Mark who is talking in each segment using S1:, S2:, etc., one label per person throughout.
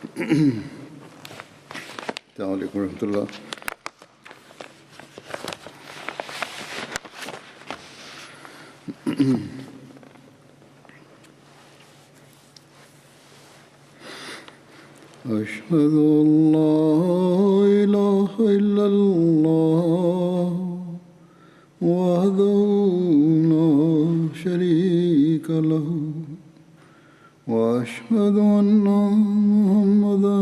S1: السلام عليكم ورحمة الله. أشهد أن لا إله إلا الله وحده لا شريك له وأشهد أن محمدا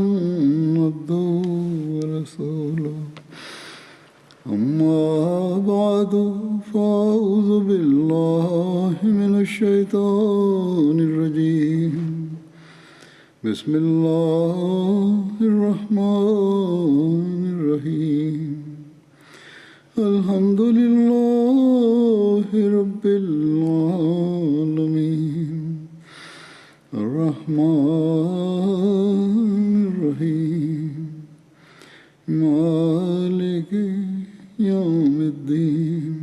S1: عبده ورسوله أما بعد فأعوذ بالله من الشيطان الرجيم بسم الله الرحمن الرحيم الحمد لله رب العالمين الرحمن الرحيم مالك يوم الدين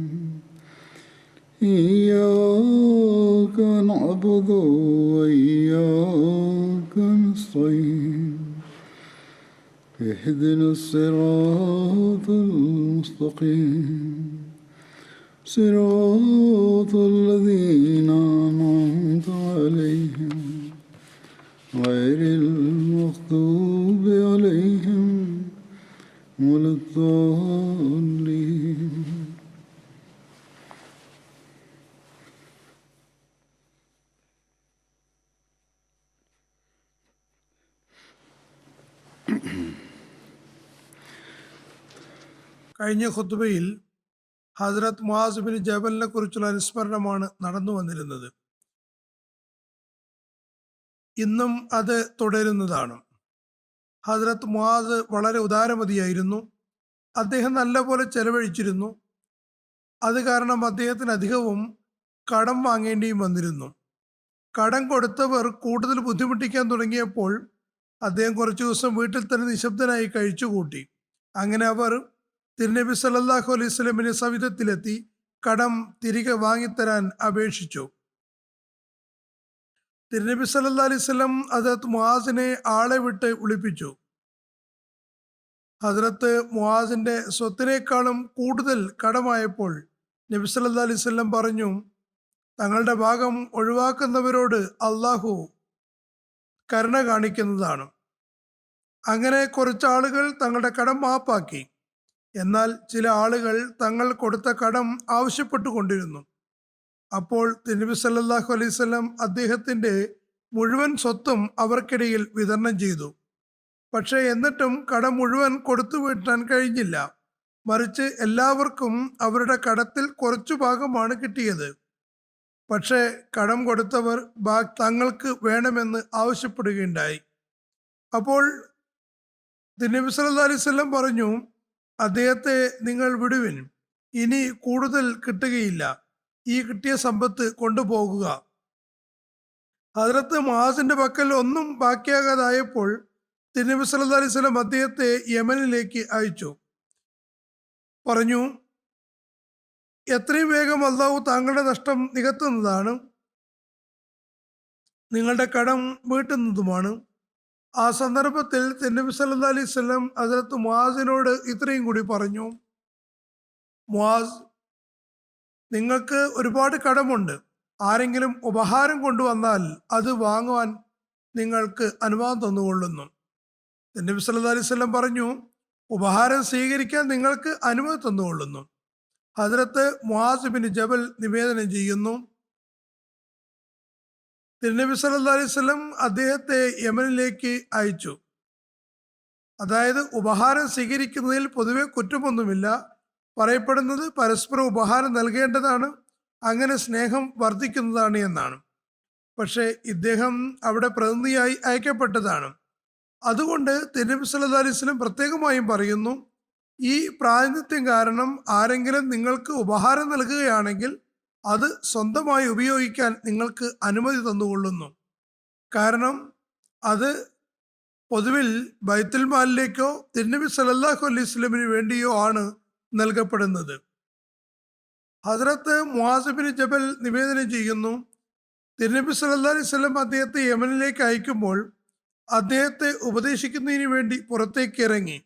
S1: إياك نعبد وإياك نستعين اهدنا الصراط المستقيم صراط الذين أنعمت عليهم غير المغضوب عليهم ولا الضالين.
S2: കഴിഞ്ഞ ഖുത്ബയിൽ ഹസ്രത്ത് മുആസ് ബിൻ ജബലിനെ കുറിച്ചുള്ള അനുസ്മരണമാണ് നടന്നു വന്നിരുന്നത്. ഇന്നും അത് തുടരുന്നതാണ്. ഹസ്രത്ത് മുആസ് വളരെ ഉദാരമതിയായിരുന്നു. അദ്ദേഹം നല്ലപോലെ ചെലവഴിച്ചിരുന്നു. അത് കാരണം അദ്ദേഹത്തിന് അധികവും കടം വാങ്ങേണ്ടിയും വന്നിരുന്നു. കടം കൊടുത്തവർ കൂടുതൽ ബുദ്ധിമുട്ടിക്കാൻ തുടങ്ങിയപ്പോൾ അദ്ദേഹം കുറച്ചു ദിവസം വീട്ടിൽ തന്നെ നിശബ്ദനായി കഴിച്ചുകൂട്ടി. അങ്ങനെ അവർ തിരുനബി സല്ലല്ലാഹു അലൈഹി വസല്ലമിന്റെ സവിധത്തിലെത്തി കടം തിരികെ വാങ്ങിത്തരാൻ അപേക്ഷിച്ചു. തിരുനബി സല്ലല്ലാഹു അലൈഹി വസല്ലം ഹസ്രത്ത് മുആസിനെ ആളെ വിട്ട് വിളിപ്പിച്ചു. ഹസ്രത്ത് മുആസിന്റെ സ്വത്തിനേക്കാളും കൂടുതൽ കടമായപ്പോൾ നബി സല്ലല്ലാഹു അലൈഹി വസല്ലം പറഞ്ഞു, തങ്ങളുടെ ഭാഗം ഒഴിവാക്കുന്നവരോട് അള്ളാഹു കരുണ കാണിക്കുന്നതാണ്. അങ്ങനെ കുറച്ചാളുകൾ തങ്ങളുടെ കടം മാപ്പാക്കി. എന്നാൽ ചില ആളുകൾ തങ്ങൾ കൊടുത്ത കടം ആവശ്യപ്പെട്ടുകൊണ്ടിരുന്നു. അപ്പോൾ തിരുനബി സല്ലല്ലാഹു അലൈഹി വസല്ലം അദ്ദേഹത്തിന്റെ മുഴുവൻ സ്വത്തും അവർക്കിടയിൽ വിതരണം ചെയ്തു. പക്ഷേ എന്നിട്ടും കടം മുഴുവൻ കൊടുത്തു വീട്ടാൻ കഴിഞ്ഞില്ല. മറിച്ച് എല്ലാവർക്കും അവരുടെ കടത്തിൽ കുറച്ചു ഭാഗമാണ് കിട്ടിയത്. പക്ഷേ കടം കൊടുത്തവർ തങ്ങൾക്ക് വേണമെന്ന് ആവശ്യപ്പെടുകയുണ്ടായി. അപ്പോൾ തിരുനബി സല്ലല്ലാഹു അലൈഹി വസല്ലം പറഞ്ഞു, അദ്ദേഹത്തെ നിങ്ങൾ വിടുവിൻ, ഇനി കൂടുതൽ കിട്ടുകയില്ല, ഈ കിട്ടിയ സമ്പത്ത് കൊണ്ടുപോകുക. ഹദ്റത്ത് മുആസിന്റെ പക്കൽ ഒന്നും ബാക്കിയാകാതായപ്പോൾ തിരുനബി സല്ലല്ലാഹു അലൈഹി വസല്ലം അദ്ദേഹത്തെ യമനിലേക്ക് അയച്ചു. പറഞ്ഞു, എത്രയും വേഗം അള്ളാഹു താങ്കളുടെ നഷ്ടം നികത്തുന്നതാണ്, നിങ്ങളുടെ കടം വീട്ടുന്നതുമാണ്. ആ സന്ദർഭത്തിൽ തിരുനബി സല്ലല്ലാഹു അലൈഹി വസല്ലം ഹദ്റത്ത് മുആസിനോട് ഇത്രയും കൂടി പറഞ്ഞു, മുആസ്, നിങ്ങൾക്ക് ഒരുപാട് കടമുണ്ട്. ആരെങ്കിലും ഉപഹാരം കൊണ്ടുവന്നാൽ അത് വാങ്ങുവാൻ നിങ്ങൾക്ക് അനുവാദം തന്നുകൊള്ളുന്നു. തിരുനബി സല്ലല്ലാഹു അലൈഹി വസല്ലം പറഞ്ഞു, ഉപഹാരം സ്വീകരിക്കാൻ നിങ്ങൾക്ക് അനുമതി തന്നുകൊള്ളുന്നു. ഹദ്റത്ത് മുആസ് ബിൻ ജബൽ നിവേദനം ചെയ്യുന്നു, തിരുനബി സല്ലല്ലാഹു അലൈഹി വസല്ലം അദ്ദേഹത്തെ യമനിലേക്ക് അയച്ചു. അതായത് ഉപഹാരം സ്വീകരിക്കുന്നതിൽ പൊതുവെ കുറ്റമൊന്നുമില്ല. പറയപ്പെടുന്നത് പരസ്പരം ഉപഹാരം നൽകേണ്ടതാണ്, അങ്ങനെ സ്നേഹം വർദ്ധിക്കുന്നതാണ് എന്നാണ്. പക്ഷേ ഇദ്ദേഹം അവിടെ പ്രതിനിധിയായി അയക്കപ്പെട്ടതാണ്. അതുകൊണ്ട് തിരുനബി സല്ലല്ലാഹു അലൈഹി വസല്ലം പ്രത്യേകമായും പറയുന്നു, ഈ പ്രാതിനിധ്യം കാരണം ആരെങ്കിലും നിങ്ങൾക്ക് ഉപഹാരം നൽകുകയാണെങ്കിൽ അത് സ്വന്തമായി ഉപയോഗിക്കാൻ നിങ്ങൾക്ക് അനുമതി തന്നുകൊള്ളുന്നു. കാരണം അത് പൊതുവിൽ ബൈത്തുൽ മാലിലേക്കോ തിരുനബി സല്ലല്ലാഹു അലൈഹി വസല്ലമിന് വേണ്ടിയോ ആണ് നൽകപ്പെടുന്നത്. ഹദ്റത്ത് മുആസ് ബിൻ ജബൽ നിവേദനം ചെയ്യുന്നു, തിരുനബി സല്ലല്ലാഹു അലൈഹി വസല്ലം അദ്ദേഹത്തെ യമനിലേക്ക് അയക്കുമ്പോൾ അദ്ദേഹത്തെ ഉപദേശിക്കുന്നതിന് വേണ്ടി പുറത്തേക്ക് ഇറങ്ങി.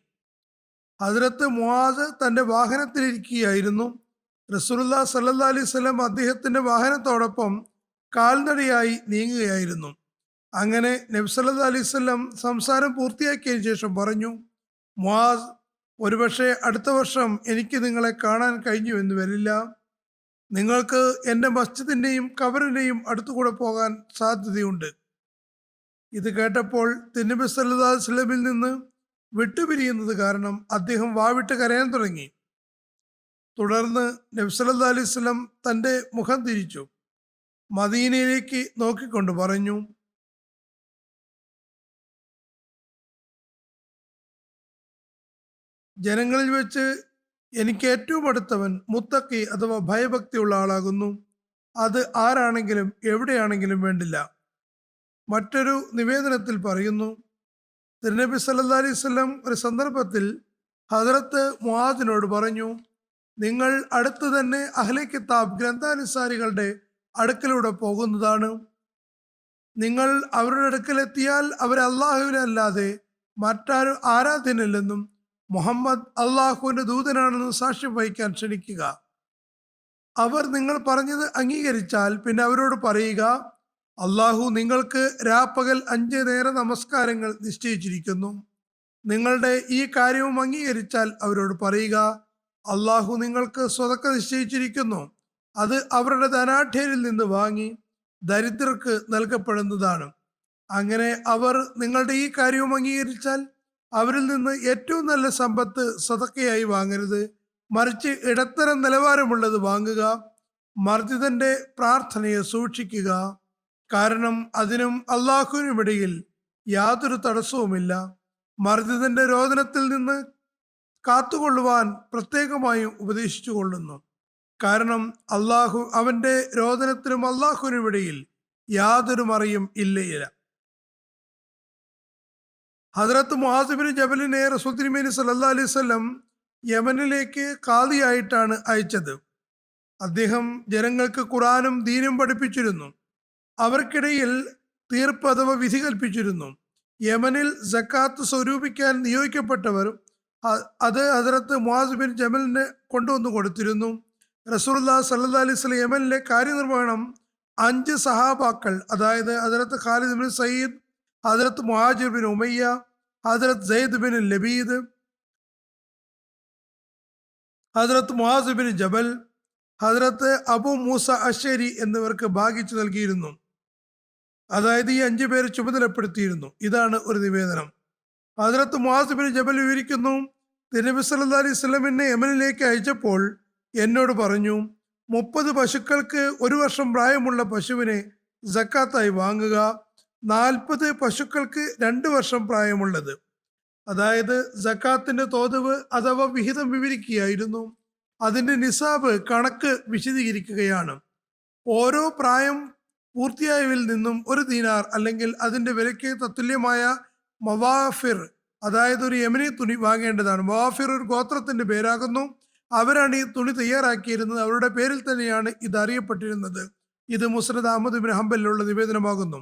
S2: ഹസ്രത്ത് മുആസ് തന്റെ വാഹനത്തിലിരിക്കുകയായിരുന്നു. റസൂലുള്ളാഹി സ്വല്ലല്ലാഹു അലൈഹി വസല്ലം അദ്ദേഹത്തിന്റെ വാഹനത്തോടൊപ്പം കാൽനടയായി നീങ്ങുകയായിരുന്നു. അങ്ങനെ നബി സല്ലല്ലാഹു അലൈഹി വസല്ലം സംസാരം പൂർത്തിയാക്കിയതിനു ശേഷം പറഞ്ഞു, മുആസ്, ഒരുപക്ഷെ അടുത്ത വർഷം എനിക്ക് നിങ്ങളെ കാണാൻ കഴിഞ്ഞു എന്ന് വരില്ല. നിങ്ങൾക്ക് എൻ്റെ മസ്ജിദിന്റെയും ഖബറിന്റെയും അടുത്തുകൂടെ പോകാൻ സാധ്യതയുണ്ട്. ഇത് കേട്ടപ്പോൾ തിരുനബി സല്ലല്ലാഹു അലൈഹി വസല്ലമിൽ നിന്ന് വിട്ടുപിരിയുന്നത് കാരണം അദ്ദേഹം വാവിട്ട് കരയാൻ തുടങ്ങി. തുടർന്ന് നബി സല്ലല്ലാഹു അലൈഹി വസല്ലം തൻ്റെ മുഖം തിരിച്ചു മദീനയിലേക്ക് നോക്കിക്കൊണ്ട് പറഞ്ഞു, ജനങ്ങളിൽ വെച്ച് എനിക്ക് ഏറ്റവും അടുത്തവൻ മുത്തക്കി അഥവാ ഭയഭക്തിയുള്ള ആളാകുന്നു. അത് ആരാണെങ്കിലും എവിടെയാണെങ്കിലും വേണ്ടില്ല. മറ്റൊരു നിവേദനത്തിൽ പറയുന്നു, തിരുനബി സല്ലല്ലാഹു അലൈഹി വസല്ലം ഒരു സന്ദർഭത്തിൽ ഹദ്റത്ത് മുആദിനോട് പറഞ്ഞു, നിങ്ങൾ അടുത്ത് തന്നെ അഹ്ലെ കിതാബ് ഗ്രന്ഥാനുസാരികളുടെ അടുക്കലൂടെ പോകുന്നതാണ്. നിങ്ങൾ അവരുടെ അടുക്കലെത്തിയാൽ അവർ അള്ളാഹുവിനെ അല്ലാതെ മറ്റാരും ആരാധ്യനില്ലെന്നും മുഹമ്മദ് അള്ളാഹുവിന്റെ ദൂതനാണെന്നും സാക്ഷ്യം വഹിക്കാൻ ക്ഷണിക്കുക. അവർ നിങ്ങൾ പറഞ്ഞത് അംഗീകരിച്ചാൽ പിന്നെ അവരോട് പറയുക, അള്ളാഹു നിങ്ങൾക്ക് രാപ്പകൽ 5 നേര നമസ്കാരങ്ങൾ നിശ്ചയിച്ചിരിക്കുന്നു. നിങ്ങളുടെ ഈ കാര്യവും അംഗീകരിച്ചാൽ അവരോട് പറയുക, അള്ളാഹു നിങ്ങൾക്ക് സ്വതക്ക നിശ്ചയിച്ചിരിക്കുന്നു. അത് അവരുടെ ധനാഢ്യരിൽ നിന്ന് വാങ്ങി ദരിദ്രർക്ക് നൽകപ്പെടുന്നതാണ്. അങ്ങനെ അവർ നിങ്ങളുടെ ഈ കാര്യവും അംഗീകരിച്ചാൽ അവരിൽ നിന്ന് ഏറ്റവും നല്ല സമ്പത്ത് സദക്കയായി വാങ്ങരുത്, മറിച്ച് ഇടത്തരം നിലവാരമുള്ളത് വാങ്ങുക. മർജിദന്റെ പ്രാർത്ഥനയെ സൂക്ഷിക്കുക, കാരണം അതിനും അള്ളാഹുവിനും ഇടയിൽ യാതൊരു തടസ്സവുമില്ല. മർജിദന്റെ രോദനത്തിൽ നിന്ന് കാത്തുകൊള്ളുവാൻ പ്രത്യേകമായും ഉപദേശിച്ചു കൊള്ളുന്നു, കാരണം അവന്റെ രോദനത്തിനും അള്ളാഹുവിനും ഇടയിൽ യാതൊരു മറയും ഇല്ലയില്ല. ഹദ്റത്ത് മുആസ് ബിൻ ജബലിനെ റസൂൽ തിരുമേനി സല്ലല്ലാഹു അലൈഹി വസല്ലം യമനിലേക്ക് ഖാദിയായിട്ടാണ് അയച്ചത്. അദ്ദേഹം ജനങ്ങൾക്ക് ഖുർആനും ദീനും പഠിപ്പിച്ചിരുന്നു. അവർക്കിടയിൽ തീർപ്പ് അഥവാ വിധി കൽപ്പിച്ചിരുന്നു. യമനിൽ സക്കാത്ത് സ്വരൂപിക്കാൻ നിയോഗിക്കപ്പെട്ടവർ അത് ഹദ്റത്ത് മുആസ് ബിൻ ജബലിനെ കൊണ്ടുവന്നു കൊടുത്തിരുന്നു. റസൂലുള്ളാഹി സ്വല്ലല്ലാഹു അലൈഹി വസല്ലം യമനിലെ കാര്യനിർവഹണം 5 സഹാബാക്കൾ, അതായത് ഹദ്റത്ത് ഖാലിദ് ബിൻ സയ്യിദ്, ഹദ്റത്ത് മുഹാജിർ ബിൻ ഉമയ്യ, ഹദ്റത്ത് സെയ്ദ് ബിൻ ലബീദ്, ഹദ്റത്ത് മുആസ് ബിൻ ജബൽ, ഹദ്റത്ത് അബു മൂസ അശ്ശരി എന്നിവർക്ക് ഭാഗിച്ചു നൽകിയിരുന്നു. അതായത് ഈ 5 പേര് ചുമതലപ്പെടുത്തിയിരുന്നു. ഇതാണ് ഒരു നിവേദനം. ഹദ്റത്ത് മുആസ് ബിൻ ജബൽ വിവരിക്കുന്നു, തിരുനബി സല്ലല്ലാഹു അലൈഹി വസല്ലം എന്നെ യമനിലേക്ക് അയച്ചപ്പോൾ എന്നോട് പറഞ്ഞു, 30 പശുക്കൾക്ക് 1 വർഷം പ്രായമുള്ള പശുവിനെ സക്കാത്തായി വാങ്ങുക. 40 പശുക്കൾക്ക് 2 വർഷം പ്രായമുള്ളത്. അതായത് സക്കാത്തിന്റെ തോതവ് അഥവാ വിഹിതം വിവരിക്കുകയായിരുന്നു. അതിന്റെ നിസാബ് കണക്ക് വിശദീകരിക്കുകയാണ്. ഓരോ പ്രായം പൂർത്തിയായവരിൽ നിന്നും 1 ദീനാർ അല്ലെങ്കിൽ അതിന്റെ വിലയ്ക്ക് തത്തുല്യമായ മവാഫിർ, അതായത് ഒരു യമനി തുണി വാങ്ങേണ്ടതാണ്. മവാഫിർ ഒരു ഗോത്രത്തിന്റെ പേരാകുന്നു. അവരാണ് ഈ തുണി തയ്യാറാക്കിയിരുന്നത്. അവരുടെ പേരിൽ തന്നെയാണ് ഇത് അറിയപ്പെട്ടിരുന്നത്. ഇത് മുസ്നദ് അഹ്മദ് ഇബ്നു ഹംബലിലുള്ള നിവേദനമാകുന്നു.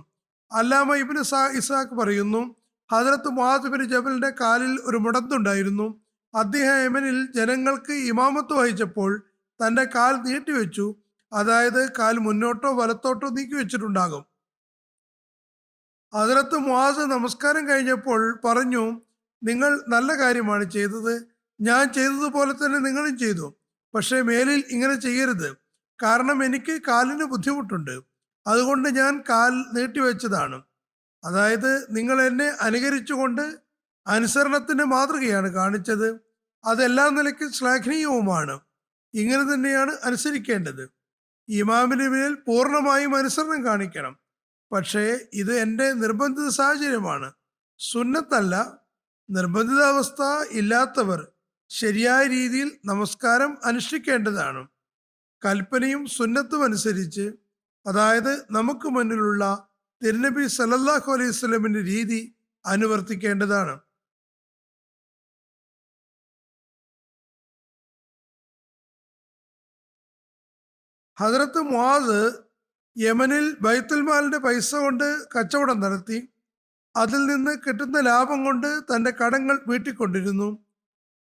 S2: അല്ലാമ ഇബ്നു ഇസാഖ് പറയുന്നു, ഹദ്റത്ത് മുആസ് ബിൻ ജബലിന്റെ കാലിൽ ഒരു മുടന്തുണ്ടായിരുന്നു. അദ്ദേഹം യമനിൽ ജനങ്ങൾക്ക് ഇമാമത്ത് വഹിച്ചപ്പോൾ തന്റെ കാൽ നീട്ടിവെച്ചു. അതായത് കാൽ മുന്നോട്ടോ വലത്തോട്ടോ നീക്കി വെച്ചിട്ടുണ്ടാകും. ഹദ്റത്ത് മുആസ് നമസ്കാരം കഴിഞ്ഞപ്പോൾ പറഞ്ഞു, നിങ്ങൾ നല്ല കാര്യമാണ് ചെയ്തത്. ഞാൻ ചെയ്തതുപോലെ തന്നെ നിങ്ങളും ചെയ്തു. പക്ഷേ മേലിൽ ഇങ്ങനെ ചെയ്യരുത്, കാരണം എനിക്ക് കാലിന് ബുദ്ധിമുട്ടുണ്ട്. അതുകൊണ്ട് ഞാൻ കാൽ നീട്ടിവെച്ചതാണ്. അതായത് നിങ്ങൾ എന്നെ അനുകരിച്ചുകൊണ്ട് അനുസരണത്തിന്റെ മാതൃകയാണ് കാണിച്ചത്. അതെല്ലാ നിലയ്ക്കും ശ്ലാഘനീയവുമാണ്. ഇങ്ങനെ തന്നെയാണ് അനുസരിക്കേണ്ടത്. ഇമാമിന് മേൽ പൂർണ്ണമായും അനുസരണം കാണിക്കണം. പക്ഷേ ഇത് എൻ്റെ നിർബന്ധിത സാഹചര്യമാണ്, സുന്നത്തല്ല. നിർബന്ധിതാവസ്ഥ ഇല്ലാത്തവർ ശരിയായ രീതിയിൽ നമസ്കാരം അനുഷ്ഠിക്കേണ്ടതാണ്. കൽപ്പനയും സുന്നത്തും അനുസരിച്ച്, അതായത് നമുക്ക് മുന്നിലുള്ള തിരുനബി സല്ലല്ലാഹു അലൈഹി വസല്ലമിന്റെ രീതി അനുവർത്തിക്കേണ്ടതാണ്. ഹദ്റത്ത് മുആസ് യമനിൽ ബൈത്തുൽ മാലിന്റെ പൈസ കൊണ്ട് കച്ചവടം നടത്തി. അതിൽ നിന്ന് കിട്ടുന്ന ലാഭം കൊണ്ട് തൻ്റെ കടങ്ങൾ വീട്ടിക്കൊണ്ടിരുന്നു.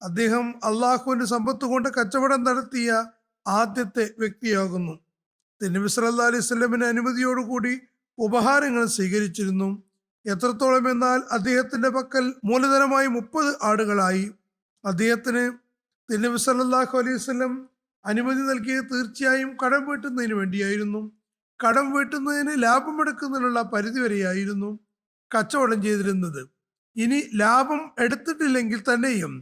S2: അദ്ദേഹം അള്ളാഹുവിൻ്റെ സമ്പത്ത് കൊണ്ട് കച്ചവടം നടത്തിയ ആദ്യത്തെ വ്യക്തിയാകുന്നു. നബി സല്ലല്ലാഹു അലൈഹി വസല്ലമിന്റെ അനുമതിയോടുകൂടി ഉപഹാരങ്ങൾ സ്വീകരിച്ചിരുന്നു. എത്രത്തോളം എന്നാൽ അദ്ദേഹത്തിന്റെ പക്കൽ മൂലധനമായി 30 ആടുകളായി. അദ്ദേഹത്തിന് നബി സല്ലല്ലാഹു അലൈഹി വസല്ലം അനുമതി നൽകിയത് തീർച്ചയായും കടം വീട്ടുന്നതിന് വേണ്ടിയായിരുന്നു. കടം വീട്ടുന്നതിന് ലാഭമെടുക്കുന്നതിനുള്ള പരിധി വരെയായിരുന്നു കച്ചവടം ചെയ്തിരുന്നത്. ഇനി ലാഭം എടുത്തിട്ടില്ലെങ്കിൽ തന്നെയും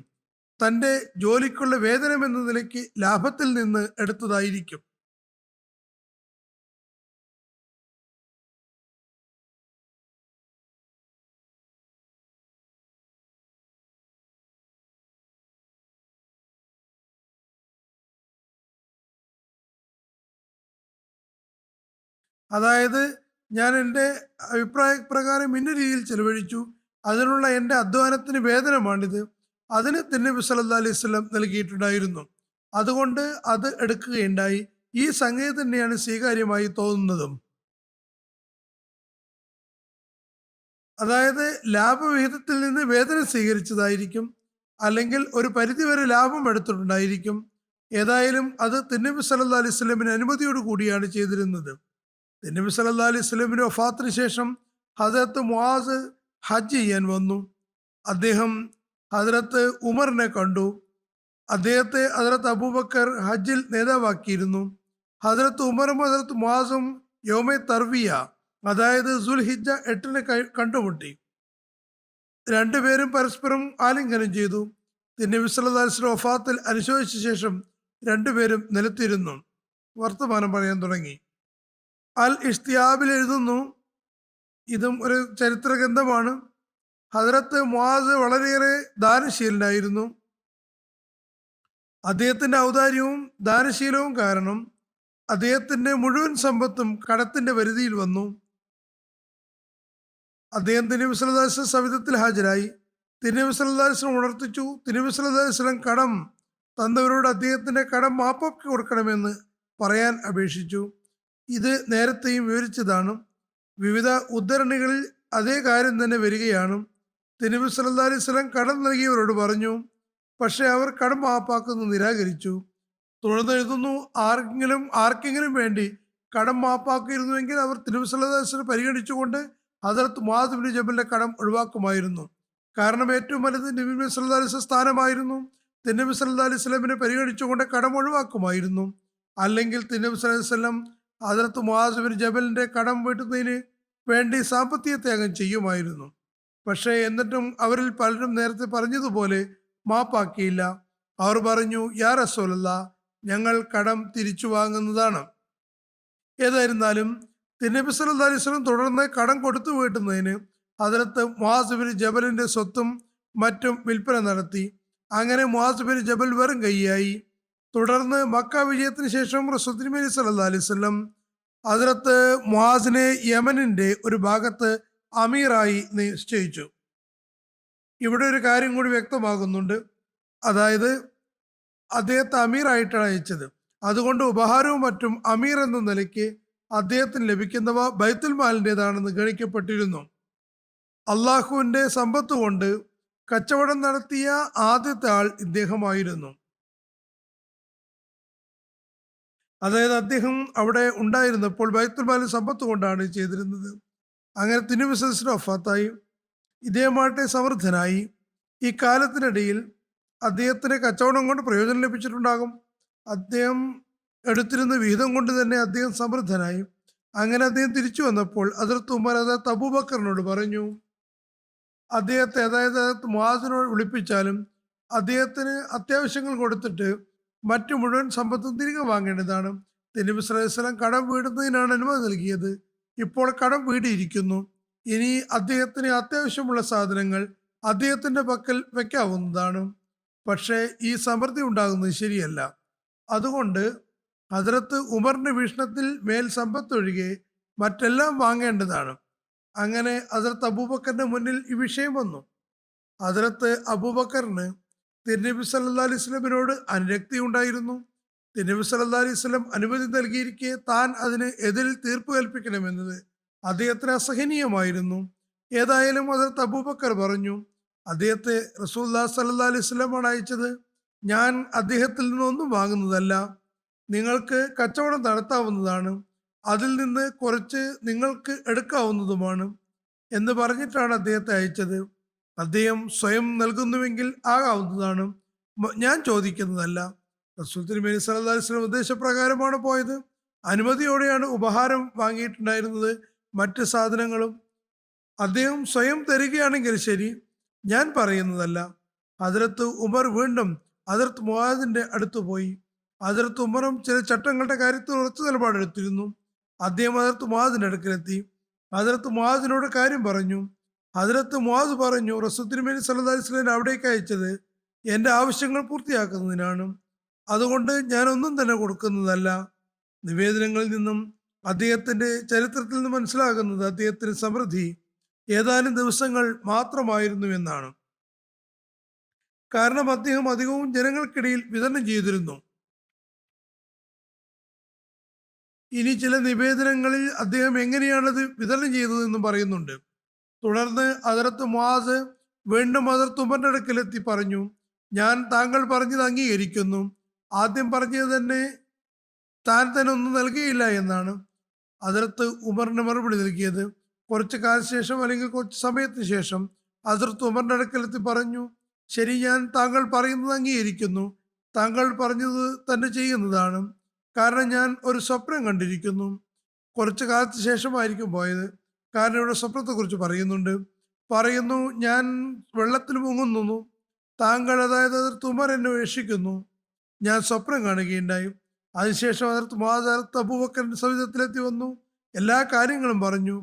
S2: തൻ്റെ ജോലിക്കുള്ള വേതനം എന്ന നിലയ്ക്ക് ലാഭത്തിൽ നിന്ന് എടുത്തതായിരിക്കും. അതായത് ഞാൻ എൻ്റെ അഭിപ്രായ പ്രകാരം ഇന്ന രീതിയിൽ ചെലവഴിച്ചു, അതിനുള്ള എൻ്റെ അധ്വാനത്തിന് വേതനമാണിത്, അതിന് നബി സല്ലല്ലാഹു അലൈഹി വസല്ലം നൽകിയിട്ടുണ്ടായിരുന്നു. അതുകൊണ്ട് അത് എടുക്കുകയുണ്ടായി. ഈ സംഗതി തന്നെയാണ് സ്വീകാര്യമായി തോന്നുന്നതും. അതായത് ലാഭവിഹിതത്തിൽ നിന്ന് വേതനം സ്വീകരിച്ചതായിരിക്കും, അല്ലെങ്കിൽ ഒരു പരിധിവരെ ലാഭം എടുത്തിട്ടുണ്ടായിരിക്കും. ഏതായാലും അത് നബി സല്ലല്ലാഹു അലൈഹി വസല്ലമിന്റെ അനുമതിയോട് കൂടിയാണ് ചെയ്തിരുന്നത്. നബി സല്ലല്ലാഹു അലൈഹി വസല്ലമിന്റെ വഫാത്തിന് ശേഷം ഹദരത്ത് മുആസ് ഹജ്ജ് ചെയ്യാൻ വന്നു. അദ്ദേഹം ഹദരത്ത് ഉമറിനെ കണ്ടു. അദ്ദേഹത്തെ ഹദരത്ത് അബൂബക്കർ ഹജ്ജിൽ നേതാവാക്കിയിരുന്നു. ഹദരത്ത് ഉമറും ഹദരത്ത് മുആസും യൗമെ തർവിയ, അതായത് സുൽഹിജ്ജ 8-ന് കണ്ടുമുട്ടി. രണ്ടുപേരും പരസ്പരം ആലിംഗനം ചെയ്തു. നബി സല്ലല്ലാഹു അലൈഹി വസല്ലം വഫാത്തിൽ അനുശോചിച്ച ശേഷം രണ്ടുപേരും നിലത്തിരുന്നു വർത്തമാനം പറയാൻ തുടങ്ങി. അൽ ഇഷ്തിയാബിൽ എഴുതുന്നു, ഇതും ഒരു ചരിത്ര ഗ്രന്ഥമാണ്, ഹദരത്ത് മുആസ് വളരെയേറെ ദാനശീലനായിരുന്നു. അദ്ദേഹത്തിന്റെ ഔദാര്യവും ദാനശീലവും കാരണം അദ്ദേഹത്തിന്റെ മുഴുവൻ സമ്പത്തും കടത്തിന്റെ പരിധിയിൽ വന്നു. അദ്ദേഹം നബി സല്ലല്ലാഹു അലൈഹി വസല്ലം സവിധത്തിൽ ഹാജരായി. നബി സല്ലല്ലാഹു അലൈഹി വസല്ലം ഉണർത്തിച്ചു. നബി സല്ലല്ലാഹു അലൈഹി വസല്ലം കടം തന്നവരോട് അദ്ദേഹത്തിന്റെ കടം മാപ്പാക്കി കൊടുക്കണമെന്ന് പറയാൻ അപേക്ഷിച്ചു. ഇത് നേരത്തെയും വിവരിച്ചതാണ്. വിവിധ ഉദ്ധരണികളിൽ അതേ കാര്യം തന്നെ വരികയാണ്. നബി സല്ലല്ലാഹു അലൈഹി വസല്ലം കടം നൽകിയവരോട് പറഞ്ഞു, പക്ഷെ അവർ കടം മാപ്പാക്കുന്നത് നിരാകരിച്ചു. തുടർന്ന് എഴുതുന്നു, ആർക്കെങ്കിലും വേണ്ടി കടം മാപ്പാക്കിയിരുന്നുവെങ്കിൽ അവർ നബി സല്ലല്ലാഹു അലൈഹി വസല്ലം പരിഗണിച്ചുകൊണ്ട് ഹദരത്ത് മുആദ് ഇബ്നു ജബലിന്റെ കടം ഒഴിവാക്കുമായിരുന്നു. കാരണം ഏറ്റവും വലുത് നബി സല്ലല്ലാഹു അലൈഹി വസല്ലം സ്ഥാനമായിരുന്നു. നബി സല്ലല്ലാഹു അലൈഹി വസല്ലമിനെ പരിഗണിച്ചുകൊണ്ട് കടം ഒഴിവാക്കുമായിരുന്നു. അല്ലെങ്കിൽ നബി സല്ലല്ലാഹു അലൈഹി വസല്ലം ഹദരത്ത് മുആദ് ഇബ്നു ജബലിന്റെ കടം വീട്ടുന്നതിന് വേണ്ടി സാമ്പത്തിക ത്യാഗം ചെയ്യുമായിരുന്നു. പക്ഷേ എന്നിട്ടും അവരിൽ പലരും നേരത്തെ പറഞ്ഞതുപോലെ മാപ്പാക്കിയില്ല. അവർ പറഞ്ഞു, യാ റസൂലല്ലാഹ്, ഞങ്ങൾ കടം തിരിച്ചു വാങ്ങുന്നതാണ്. ഏതായിരുന്നാലും നബി സല്ലല്ലാഹു അലൈഹി വസല്ലം തുടർന്ന് കടം കൊടുത്തു വീട്ടുന്നതിന് ഹദരത്ത് മുആദ് ഇബ്നു ജബലിന്റെ സ്വത്തും മറ്റും വിൽപ്പന നടത്തി. അങ്ങനെ മുആദ് ഇബ്നു ജബൽ വെറും കൈയായി. തുടർന്ന് മക്ക വിജയത്തിന് ശേഷം റസൂൽ തിരുമേനി സല്ലല്ലാഹു അലൈഹി വസല്ലം ഹദരത്ത് മുആസിനെ യമനിന്റെ ഒരു ഭാഗത്ത് അമീറായി നിശ്ചയിച്ചു. ഇവിടെ ഒരു കാര്യം കൂടി വ്യക്തമാകുന്നുണ്ട്. അതായത് അദ്ദേഹത്തെ അമീറായിട്ടാണ് അയച്ചത്. അതുകൊണ്ട് ഉപഹാരവും മറ്റും അമീർ എന്ന നിലയ്ക്ക് അദ്ദേഹത്തിന് ലഭിക്കുന്നവ ബൈത്തുൽ മാലിൻ്റെതാണെന്ന് ഗണിക്കപ്പെട്ടിരുന്നു. അള്ളാഹുവിൻ്റെ സമ്പത്ത് കൊണ്ട് കച്ചവടം നടത്തിയ ആദ്യത്തെ ആൾ ഇദ്ദേഹമായിരുന്നു. അതായത് അദ്ദേഹം അവിടെ ഉണ്ടായിരുന്നപ്പോൾ ബൈത്തുൽ മാലിൽ സമ്പത്ത് കൊണ്ടാണ് ചെയ്തിരുന്നത്. അങ്ങനെ നബി സല്ലല്ലാഹു അലൈഹി വസല്ലം വഫാത്തായി. ഇദ്ദേഹമായിട്ട് സമൃദ്ധനായി. ഈ കാലത്തിനിടയിൽ അദ്ദേഹത്തിന് കച്ചവടം കൊണ്ട് പ്രയോജനം ലഭിച്ചിട്ടുണ്ടാകും. അദ്ദേഹം എടുത്തിരുന്ന വിഹിതം കൊണ്ട് തന്നെ അദ്ദേഹം സമൃദ്ധനായി. അങ്ങനെ അദ്ദേഹം തിരിച്ചു വന്നപ്പോൾ ഹദരത്ത് ഉമർ ഹദരത്ത് അബൂബക്കറിനോട് പറഞ്ഞു, അദ്ദേഹത്തെ, അതായത് മുആസിനോട് വിളിപ്പിച്ചാലും അദ്ദേഹത്തിന് അത്യാവശ്യങ്ങൾ കൊടുത്തിട്ട് മറ്റു മുഴുവൻ സമ്പത്തും തിരികെ വാങ്ങേണ്ടതാണ്. നബി സല്ലല്ലാഹു അലൈഹി വസല്ലം കടം വീടുന്നതിനാണ് അനുമതി നൽകിയത്. ഇപ്പോൾ കടം വീടിയിരിക്കുന്നു. ഇനി അദ്ദേഹത്തിന് അത്യാവശ്യമുള്ള സാധനങ്ങൾ അദ്ദേഹത്തിന്റെ പക്കൽ വെക്കാവുന്നതാണ്. പക്ഷേ ഈ സമൃദ്ധി ഉണ്ടാകുന്നത് ശരിയല്ല. അതുകൊണ്ട് ഹദരത്ത് ഉമറിന്റെ വീക്ഷണത്തിൽ മേൽ സമ്പത്തൊഴികെ മറ്റെല്ലാം വാങ്ങേണ്ടതാണ്. അങ്ങനെ ഹദരത്ത് അബൂബക്കറിന്റെ മുന്നിൽ ഈ വിഷയം വന്നു. ഹദരത്ത് അബൂബക്കറിന് തിരുനബി സല്ലല്ലാഹു അലൈഹി വസല്ലമിനോട് അനുരക്തി ഉണ്ടായിരുന്നു. തിരുനബി സല്ലല്ലാഹു അലൈഹി വസല്ലം അനുമതി നൽകിയിരിക്കെ താൻ അതിന് എതിരിൽ തീർപ്പ് കൽപ്പിക്കണമെന്നത് അദ്ദേഹത്തിന് അസഹനീയമായിരുന്നു. ഏതായാലും ഹദരത്ത് അബൂബക്കർ പറഞ്ഞു, അദ്ദേഹത്തെ റസൂലുള്ളാഹി സ്വല്ലല്ലാഹു അലൈഹി വസല്ലമയാണ് അയച്ചത്. ഞാൻ അദ്ദേഹത്തിൽ നിന്നൊന്നും വാങ്ങുന്നതല്ല. നിങ്ങൾക്ക് കച്ചവടം നടത്താവുന്നതാണ്, അതിൽ നിന്ന് കുറച്ച് നിങ്ങൾക്ക് എടുക്കാവുന്നതുമാണ് എന്ന് പറഞ്ഞിട്ടാണ് അദ്ദേഹത്തെ അയച്ചത്. അദ്ദേഹം സ്വയം നൽകുന്നുവെങ്കിൽ ആകാവുന്നതാണ്, ഞാൻ ചോദിക്കുന്നതല്ല. റസൂൽ തിരുമേനി സല്ലല്ലാഹു അലൈഹി വസല്ലം ഉദ്ദേശപ്രകാരമാണ് പോയത്. അനുമതിയോടെയാണ് ഉപഹാരം വാങ്ങിയിട്ടുണ്ടായിരുന്നത്. മറ്റ് സാധനങ്ങളും അദ്ദേഹം സ്വയം തരികയാണെങ്കിൽ ശരി, ഞാൻ പറയുന്നതല്ല. ഹദരത്ത് ഉമർ വീണ്ടും ഹദരത്ത് മുആദിന്റെ അടുത്ത് പോയി. ഹദരത്ത് ഉമറും ചില ചട്ടങ്ങളുടെ കാര്യത്തിൽ ഉറച്ചു നിലപാടെടുത്തിരുന്നു. അദ്ദേഹം ഹദരത്ത് മുആദിന്റെ അടുക്കലെത്തി ഹദരത്ത് മുആദിനോട് കാര്യം പറഞ്ഞു. ഹദരത്ത് മുആദ് പറഞ്ഞു, റസൂൽ തിരുമേനി സല്ലല്ലാഹു അലൈഹി വസല്ലം അവിടേക്ക് അയച്ചത് എൻ്റെ ആവശ്യങ്ങൾ പൂർത്തിയാക്കുന്നതിനാണ്, അതുകൊണ്ട് ഞാൻ ഒന്നും തന്നെ കൊടുക്കുന്നതല്ല. നിവേദനങ്ങളിൽ നിന്നും അദ്ദേഹത്തിന്റെ ചരിത്രത്തിൽ നിന്ന് മനസ്സിലാകുന്നത് അദ്ദേഹത്തിന് സമൃദ്ധി ഏതാനും ദിവസങ്ങൾ മാത്രമായിരുന്നു എന്നാണ്. കാരണം അദ്ദേഹം അധികവും ജനങ്ങൾക്കിടയിൽ വിതരണം ചെയ്തിരുന്നു. ഇനി ചില നിവേദനങ്ങളിൽ അദ്ദേഹം എങ്ങനെയാണത് വിതരണം ചെയ്തതെന്നും പറയുന്നുണ്ട്. തുടർന്ന് ഹദരത്ത് മുആദ് വീണ്ടും ഹദരത്ത് ഉമറിന്റെ അടുക്കലെത്തി പറഞ്ഞു, ഞാൻ താങ്കൾ പറഞ്ഞത് അംഗീകരിക്കുന്നു. ആദ്യം പറഞ്ഞത് തന്നെ താൻ തന്നെ ഒന്നും നൽകിയില്ല എന്നാണ് ഹദരത്ത് ഉമറിന് മറുപടി നൽകിയത്. കുറച്ചു കാലശേഷം അല്ലെങ്കിൽ കുറച്ച് സമയത്തിന് ശേഷം ഹദരത്ത് ഉമറിന്റെ അടുക്കലെത്തി പറഞ്ഞു, ശരി, ഞാൻ താങ്കൾ പറയുന്നത് അംഗീകരിക്കുന്നു. താങ്കൾ പറഞ്ഞത് തന്നെ ചെയ്യുന്നതാണ്. കാരണം ഞാൻ ഒരു സ്വപ്നം കണ്ടിരിക്കുന്നു. കുറച്ചു കാലത്തിന് ശേഷമായിരിക്കും പോയത്. കാരണം ഇവിടെ സ്വപ്നത്തെക്കുറിച്ച് പറയുന്നു, ഞാൻ വെള്ളത്തിൽ മുങ്ങുന്നു. താങ്കൾ, അതായത് ഹദരത്ത് ഉമർ, എന്നെ രക്ഷിക്കുന്നു. ഞാൻ സ്വപ്നം കാണുകയുണ്ടായി. അതിനുശേഷം ഹദരത്ത് മുആദ് ഹദരത്ത് അബൂബക്കറിന്റെ സവിധത്തിലെത്തി വന്നു. എല്ലാ കാര്യങ്ങളും പറഞ്ഞു.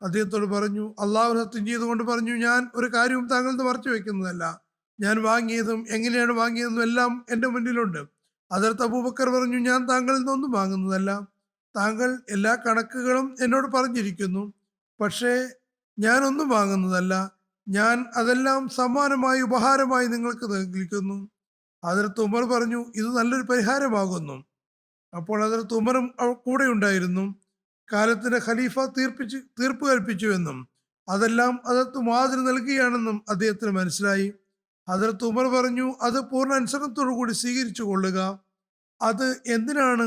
S2: അദ്ദേഹത്തോട് പറഞ്ഞു, അള്ളാഹു സത്യം ചെയ്തുകൊണ്ട് പറഞ്ഞു, ഞാൻ ഒരു കാര്യവും താങ്കൾ നിന്ന് മറച്ചു വെക്കുന്നതല്ല. ഞാൻ വാങ്ങിയതും എങ്ങനെയാണ് വാങ്ങിയതെന്നും എല്ലാം എൻ്റെ മുന്നിലുണ്ട്. ഹദരത്ത് അബൂബക്കർ പറഞ്ഞു, ഞാൻ താങ്കളിൽ നിന്നൊന്നും വാങ്ങുന്നതല്ല. താങ്കൾ എല്ലാ കണക്കുകളും എന്നോട് പറഞ്ഞിരിക്കുന്നു, പക്ഷേ ഞാനൊന്നും വാങ്ങുന്നതല്ല. ഞാൻ അതെല്ലാം സമ്മാനമായി ഉപഹാരമായി നിങ്ങൾക്ക് നൽകിയിരിക്കുന്നു. ഹദരത്ത് ഉമർ പറഞ്ഞു, ഇത് നല്ലൊരു പരിഹാരമാകുന്നു. അപ്പോൾ ഹദരത്ത് ഉമറും കൂടെ ഉണ്ടായിരുന്നു. കാലത്തിന്റെ ഖലീഫ തീർപ്പ് കൽപ്പിച്ചുവെന്നും അതെല്ലാം ഹദരത്ത് മുആദിന് നൽകുകയാണെന്നും അദ്ദേഹത്തിന് മനസ്സിലായി. ഹദരത്ത് ഉമർ പറഞ്ഞു, അത് പൂർണ്ണ അനുസരണത്തോടു കൂടി സ്വീകരിച്ചു കൊള്ളുക. അത് എന്തിനാണ്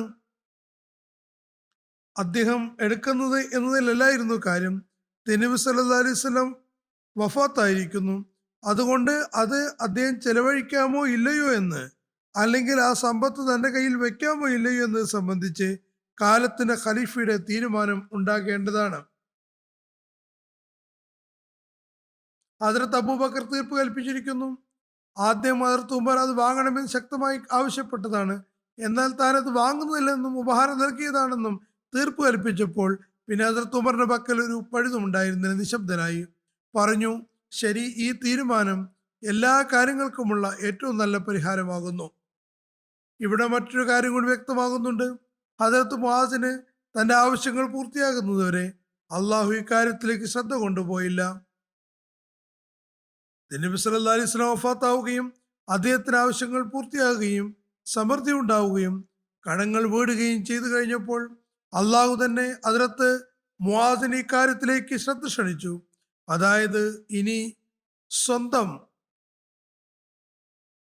S2: അദ്ദേഹം എടുക്കുന്നത് എന്നതിലല്ലായിരുന്നു കാര്യം. തിരുനബി സല്ലല്ലാഹു അലൈഹി വസല്ലം വഫാത്തായിരിക്കുന്നു. അതുകൊണ്ട് അത് അദ്ദേഹം ചെലവഴിക്കാമോ ഇല്ലയോ എന്ന്, അല്ലെങ്കിൽ ആ സമ്പത്ത് തന്റെ കയ്യിൽ വെക്കാമോ ഇല്ലയോ എന്നത് സംബന്ധിച്ച് കാലത്തിന്റെ ഖലീഫയുടെ തീരുമാനം ഉണ്ടാകേണ്ടതാണ്. ഹദരത്ത് അബൂബക്കർ തീർപ്പ് കൽപ്പിച്ചിരിക്കുന്നു. ആദ്യം ഹദരത്ത് ഉമർ അത് വാങ്ങണമെന്ന് ശക്തമായി ആവശ്യപ്പെട്ടതാണ്. എന്നാൽ താൻ അത് വാങ്ങുന്നില്ലെന്നും ഉപഹാരം നൽകിയതാണെന്നും തീർപ്പ് കൽപ്പിച്ചപ്പോൾ പിന്നെ ഹദരത്ത് ഉമറിന്റെ പക്കൽ ഒരു പഴുതുമുണ്ടായിരുന്നില്ല. നിശബ്ദനായി പറഞ്ഞു, ശരി, ഈ തീരുമാനം എല്ലാ കാര്യങ്ങൾക്കുമുള്ള ഏറ്റവും നല്ല പരിഹാരമാകുന്നു. ഇവിടെ മറ്റൊരു കാര്യം കൂടി വ്യക്തമാകുന്നുണ്ട്. ഹദരത്ത് മുആദിന് തന്റെ ആവശ്യങ്ങൾ പൂർത്തിയാകുന്നതുവരെ അള്ളാഹു ഇക്കാര്യത്തിലേക്ക് ശ്രദ്ധ കൊണ്ടുപോയില്ല. നബി സല്ലല്ലാഹു അലൈഹി വസല്ലം വഫാത്താവുകയും അദ്ദേഹത്തിന് ആവശ്യങ്ങൾ പൂർത്തിയാകുകയും സമൃദ്ധി ഉണ്ടാവുകയും കടങ്ങൾ വീടുകയും ചെയ്തു കഴിഞ്ഞപ്പോൾ അള്ളാഹു തന്നെ ഹദരത്ത് മുആദിന് ഇക്കാര്യത്തിലേക്ക് ശ്രദ്ധ ക്ഷണിച്ചു. അതായത്, ഇനി സ്വന്തം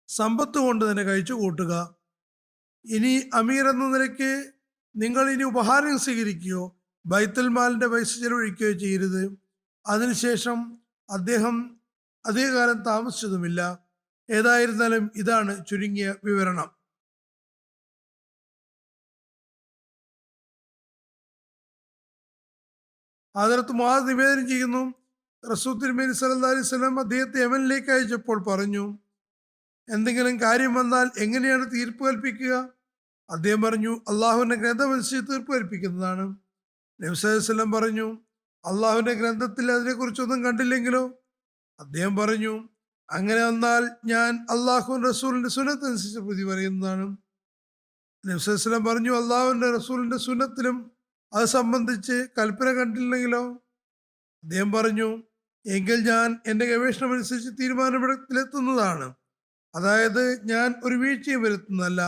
S2: സമ്പത്ത് കൊണ്ട് തന്നെ കഴിച്ചു കൂട്ടുക. ഇനി അമീർ എന്ന നിലയ്ക്ക് നിങ്ങൾ ഇനി ഉപഹാരം സ്വീകരിക്കുകയോ ബൈത്തുൽ മാലിന്റെ പൈസ ചെലവഴിക്കുകയോ ചെയ്യരുത്. അതിനുശേഷം അദ്ദേഹം അധികകാലം താമസിച്ചതുമില്ല. ഏതായിരുന്നാലും ഇതാണ് ചുരുങ്ങിയ വിവരണം. ഹദരത്ത് മുആദ് നിവേദനം ചെയ്യുന്നു, റസൂൽ തിരുമേനി സല്ലല്ലാഹു അലൈഹി വസല്ലം അദ്ദേഹത്തെ യമനിലേക്ക് അയച്ചപ്പോൾ പറഞ്ഞു, എന്തെങ്കിലും കാര്യം വന്നാൽ എങ്ങനെയാണ് തീർപ്പ് കൽപ്പിക്കുക? അദ്ദേഹം പറഞ്ഞു, അള്ളാഹുവിന്റെ ഗ്രന്ഥമനുസരിച്ച് തീർപ്പ് കൽപ്പിക്കുന്നതാണ്. നബി സല്ലല്ലാഹു അലൈഹി വസല്ലം പറഞ്ഞു, അള്ളാഹുവിന്റെ ഗ്രന്ഥത്തിൽ അതിനെക്കുറിച്ചൊന്നും കണ്ടില്ലെങ്കിലോ? അദ്ദേഹം പറഞ്ഞു, അങ്ങനെ വന്നാൽ ഞാൻ അള്ളാഹുവിന്റെ റസൂലിന്റെ സുന്നത്ത് അനുസരിച്ച് പ്രതി പറയുന്നതാണ്. നബി സല്ലല്ലാഹു അലൈഹി വസല്ലം പറഞ്ഞു, അള്ളാഹുവിന്റെ റസൂലിന്റെ സുന്നത്തിലും അത് സംബന്ധിച്ച് കൽപ്പന കണ്ടില്ലെങ്കിലോ? അദ്ദേഹം പറഞ്ഞു, എങ്കിൽ ഞാൻ എൻ്റെ ഗവേഷണം അനുസരിച്ച് തീരുമാനത്തിലെത്തുന്നതാണ്, അതായത് ഞാൻ ഒരു വീഴ്ചയും വരുത്തുന്നതല്ല.